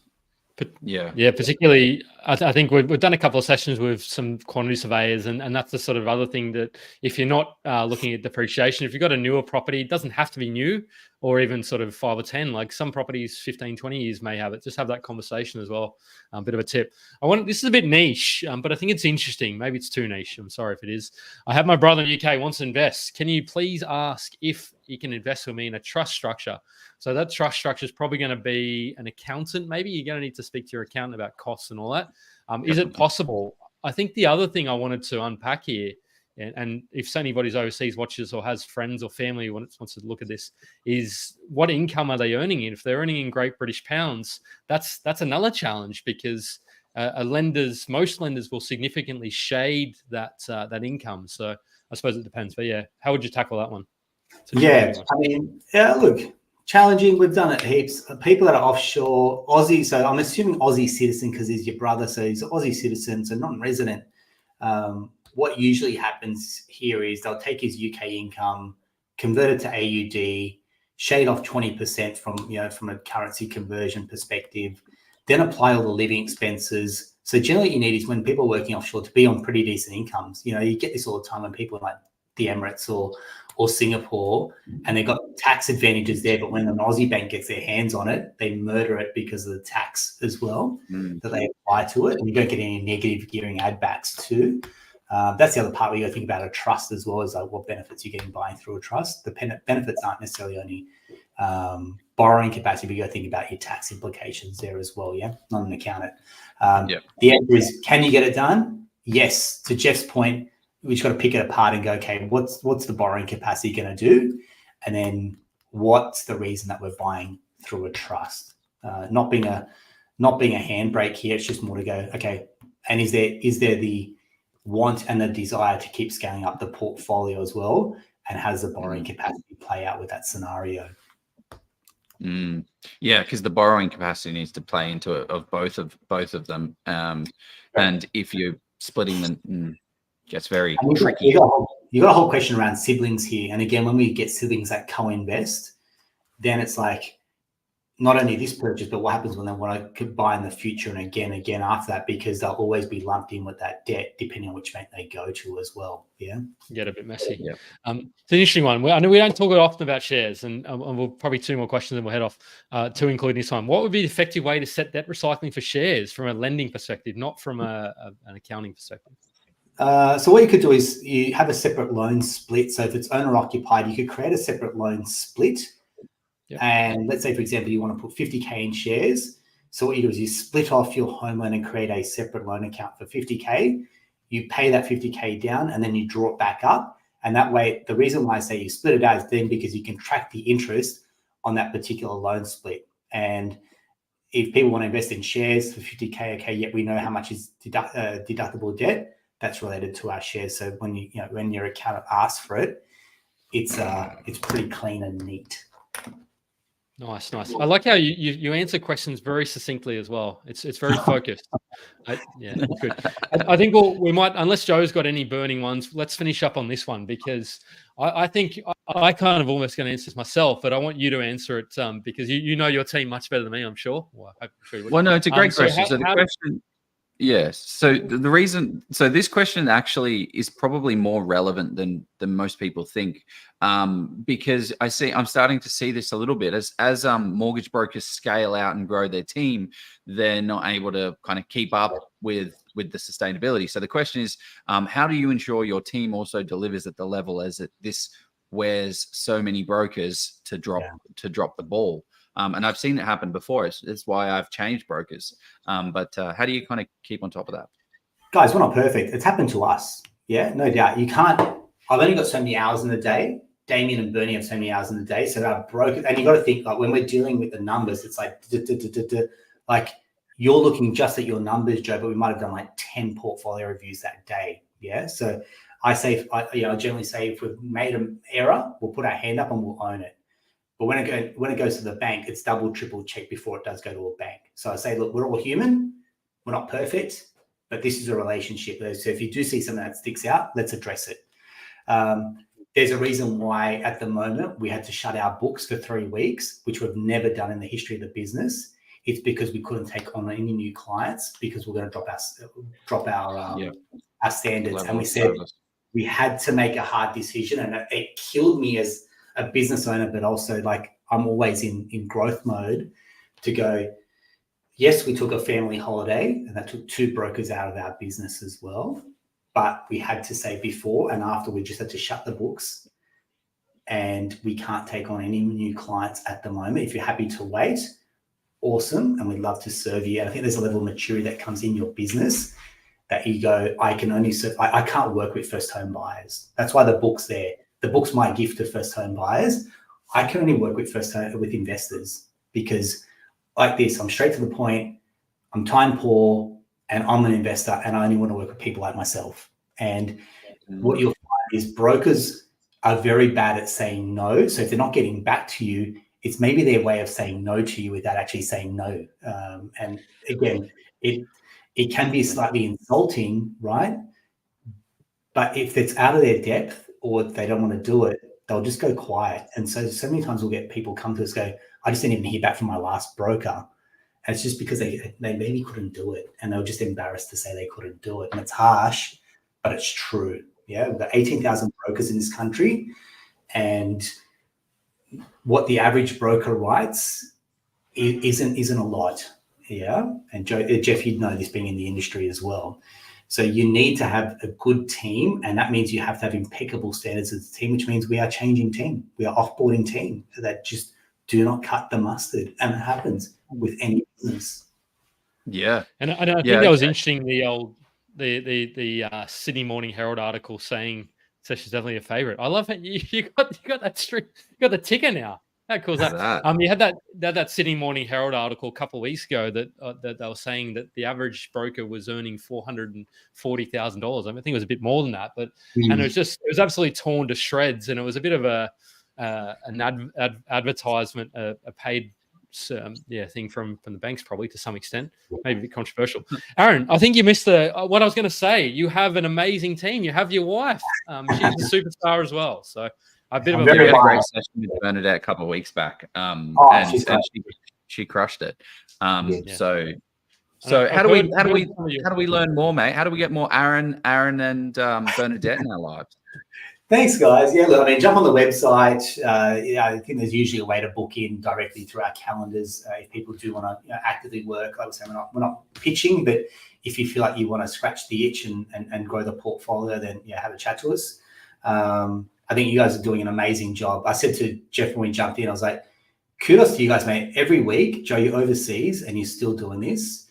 Yeah. Particularly, I think we've done a couple of sessions with some quantity surveyors, and that's the sort of other thing that if you're not looking at depreciation, if you've got a newer property, it doesn't have to be new or even sort of 5 or 10, like some properties 15, 20 years may have it. Just have that conversation as well. A bit of a tip. This is a bit niche, but I think it's interesting. Maybe it's too niche. I'm sorry if it is. I have my brother in the UK wants to invest. Can you please ask if he can invest with me in a trust structure? So that trust structure is probably going to be an accountant. Maybe you're going to need to speak to your accountant about costs and all that. Is it possible? I think the other thing I wanted to unpack here and if anybody's overseas watches or has friends or family who wants to look at this, is what income are they earning in? If they're earning in Great British pounds, that's another challenge, because most lenders will significantly shade that income. So I suppose it depends. But yeah, how would you tackle that one? Yeah, I mean, look, challenging. We've done it heaps. People that are offshore, Aussie. So I'm assuming Aussie citizen because he's your brother. So he's an Aussie citizen, so non-resident. What usually happens here is they'll take his UK income, convert it to AUD, shade off 20% from a currency conversion perspective, then apply all the living expenses. So generally, what you need is when people are working offshore to be on pretty decent incomes. You get this all the time when people are like the Emirates or Singapore, and they've got tax advantages there, but when an Aussie bank gets their hands on it, they murder it because of the tax as well that they apply to it, and you don't get any negative gearing add backs too. That's the other part where you got to think about a trust as well, as like what benefits you're getting buying through a trust. The benefits aren't necessarily only borrowing capacity, but you got to think about your tax implications there as well. Yeah, not an accountant. The answer is, can you get it done? Yes. To Jeff's point, we just got to pick it apart and go, okay, what's the borrowing capacity going to do? And then what's the reason that we're buying through a trust? Not being a handbrake here. It's just more to go, okay, and is there the want and the desire to keep scaling up the portfolio as well? And how does the borrowing capacity play out with that scenario? Yeah, because the borrowing capacity needs to play into it of both of them. And if you're splitting them, gets very tricky. You got a whole question around siblings here. And again, when we get siblings that co-invest, then it's like not only this purchase, but what happens when they want to buy in the future and again after that, because they'll always be lumped in with that debt depending on which bank they go to as well. Yeah. Get a bit messy. Yeah. It's an interesting one. I know we don't talk often about shares, and we'll probably 2 more questions and we'll head off to include this one. What would be the effective way to set debt recycling for shares from a lending perspective, not from an accounting perspective? So what you could do is you have a separate loan split. So if it's owner occupied, you could create a separate loan split. Yep. And let's say, for example, you want to put 50K in shares. So what you do is you split off your home loan and create a separate loan account for 50K. You pay that 50K down and then you draw it back up. And that way, the reason why I say you split it out is then because you can track the interest on that particular loan split. And if people want to invest in shares for 50K, okay, yet we know how much is deductible debt. That's related to our shares. So when when your accountant asks for it, it's pretty clean and neat. Nice. I like how you answer questions very succinctly as well. It's very focused. Good. I think we might, unless Joe's got any burning ones, let's finish up on this one, because I think I kind of almost going to answer this myself, but I want you to answer it because you know your team much better than me, I'm sure. Well, no, it's a great question. So the question. Yes. So the reason, this question actually is probably more relevant than most people think, because I'm starting to see this a little bit as mortgage brokers scale out and grow their team, they're not able to kind of keep up with the sustainability. So the question is, how do you ensure your team also delivers at the level as this wears so many brokers to drop the ball? And I've seen it happen before. It's why I've changed brokers. But how do you kind of keep on top of that? Guys, we're not perfect. It's happened to us. Yeah, no doubt. You can't. I've only got so many hours in the day. Damien and Bernie have so many hours in the day. So our brokers, and you got to think, like, when we're dealing with the numbers, it's like, like you're looking just at your numbers, Joe, but we might have done like 10 portfolio reviews that day. Yeah. So I generally say if we've made an error, we'll put our hand up and we'll own it. But when it goes to the bank, it's double, triple check before it does go to a bank. So I say, look, we're all human. We're not perfect, but this is a relationship. So if you do see something that sticks out, let's address it. There's a reason why at the moment we had to shut our books for 3 weeks, which we've never done in the history of the business. It's because we couldn't take on any new clients because we're going to drop our standards. And we said we had to make a hard decision, and it killed me as a business owner, but also like I'm always in growth mode to go, yes, we took a family holiday and that took 2 brokers out of our business as well. But we had to say before and after, we just had to shut the books and we can't take on any new clients at the moment. If you're happy to wait, awesome. And we'd love to serve you. And I think there's a level of maturity that comes in your business that you go, I can't work with first home buyers. That's why the book's there. The book's my gift to first home buyers. I can only work with with investors because like this, I'm straight to the point, I'm time poor, and I'm an investor, and I only want to work with people like myself. And what you'll find is brokers are very bad at saying no. So if they're not getting back to you, it's maybe their way of saying no to you without actually saying no. And again, it can be slightly insulting, right? But if it's out of their depth or they don't want to do it, they'll just go quiet. And so many times we'll get people come to us go, I just didn't even hear back from my last broker. And it's just because they maybe couldn't do it. And they were just embarrassed to say they couldn't do it. And it's harsh, but it's true. Yeah, we've got 18,000 brokers in this country. And what the average broker writes isn't a lot. Yeah. And Jeff, you'd know this being in the industry as well. So you need to have a good team, and that means you have to have impeccable standards as a team, which means we are changing team. We are offboarding team that just do not cut the mustard, and it happens with any business. Yeah, and I think that was interesting. The Sydney Morning Herald article saying Session's definitely a favorite. I love it. You got that streak. You got the ticker now. How cool is that? You had that Sydney Morning Herald article a couple of weeks ago that they were saying that the average broker was earning $440,000. I think it was a bit more than that, but and it was absolutely torn to shreds, and it was a bit of an advertisement, a paid thing from the banks probably to some extent, maybe a bit controversial. Aaron, I think you missed what I was going to say. You have an amazing team. You have your wife. She's a superstar as well. So. A bit of a very great session with Bernadette a couple of weeks back, and she crushed it. So how do we learn more, mate? How do we get more Aaron and Bernadette in our lives? Thanks, guys. Yeah, look, I mean, jump on the website. I think there's usually a way to book in directly through our calendars if people do want to actively work. Like I say, we're not pitching, but if you feel like you want to scratch the itch and grow the portfolio, then have a chat to us. I think you guys are doing an amazing job. I said to Jeff when we jumped in, I was like, kudos to you guys, mate. Every week, Joe, you're overseas and you're still doing this.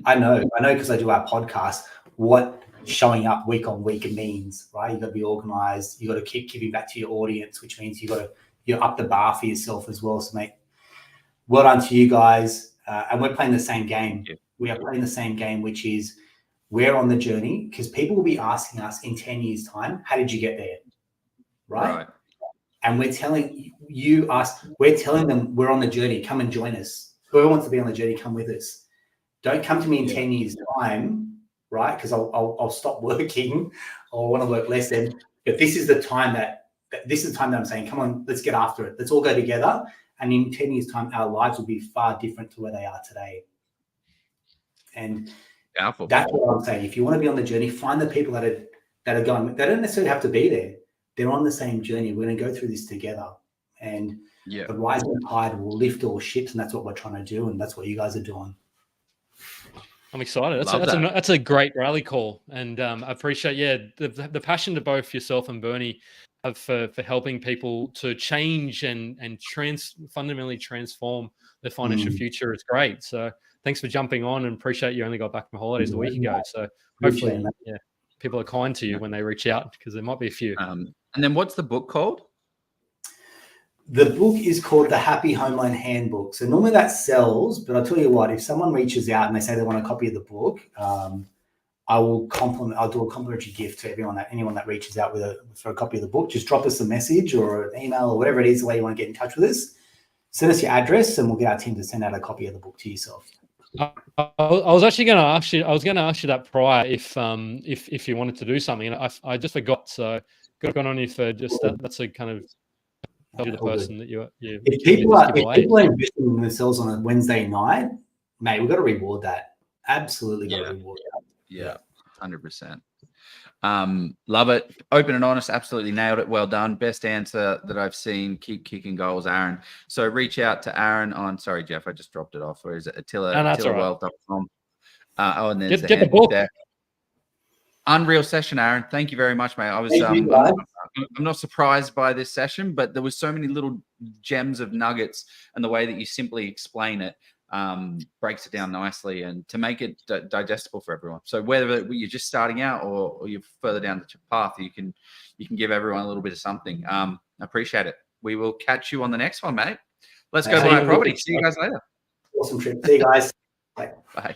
I know because I do our podcast, what showing up week on week means, right? You got to be organized. You got to keep giving back to your audience, which means you're up the bar for yourself as well. So, mate, well done to you guys. And we're playing the same game. Yeah. We are playing the same game, which is we're on the journey, because people will be asking us in 10 years' time, how did you get there? Right. And we're telling them we're on the journey. Come and join us. Whoever wants to be on the journey, come with us. Don't come to me in 10 years' time, right? Because I'll stop working or want to work less then. But this is the time that I'm saying, come on, let's get after it. Let's all go together. And in 10 years' time, our lives will be far different to where they are today. And that's what I'm saying. If you want to be on the journey, find the people that are going. They don't necessarily have to be there. They're on the same journey. We're going to go through this together, and the rising tide will lift all ships, and that's what we're trying to do, and that's what you guys are doing. I'm excited. That's a great rally call, and I appreciate the passion to both yourself and Bernie have for helping people to change and fundamentally transform their financial future. Is great. So thanks for jumping on, and appreciate you only got back from holidays a week ago. So hopefully, people are kind to you when they reach out, because there might be a few. And then what's the book called? The book is called The Happy Home Loan Handbook. So normally that sells, but I'll tell you what, if someone reaches out and they say they want a copy of the book, I'll do a complimentary gift to anyone that reaches out for a copy of the book. Just drop us a message or an email or whatever it is, the way you want to get in touch with us. Send us your address and we'll get our team to send out a copy of the book to yourself. I was actually going to ask you. I was going to ask you that prior, if you wanted to do something, and I just forgot. So got on you for just that. That's a kind of the person that you. If people are investing in themselves on a Wednesday night, mate, we've got to reward that. Absolutely, got to reward that. Yeah, 100%. Love it. Open and honest. Absolutely nailed it. Well done. Best answer that I've seen. Keep kicking goals, Aaron. So reach out to Aaron on, sorry, Jeff, I just dropped it off. Or is it AttilaWealth.com? And there's get the book there. Unreal session, Aaron. Thank you very much, mate. I was I'm not surprised by this session, but there was so many little gems of nuggets and the way that you simply explain it breaks it down nicely and to make it digestible for everyone. So whether you're just starting out or you're further down the path, you can give everyone a little bit of something. I appreciate it. We will catch you on the next one, mate. Let's go buy a property. See you guys later. Awesome trip. See you guys. Bye. Bye.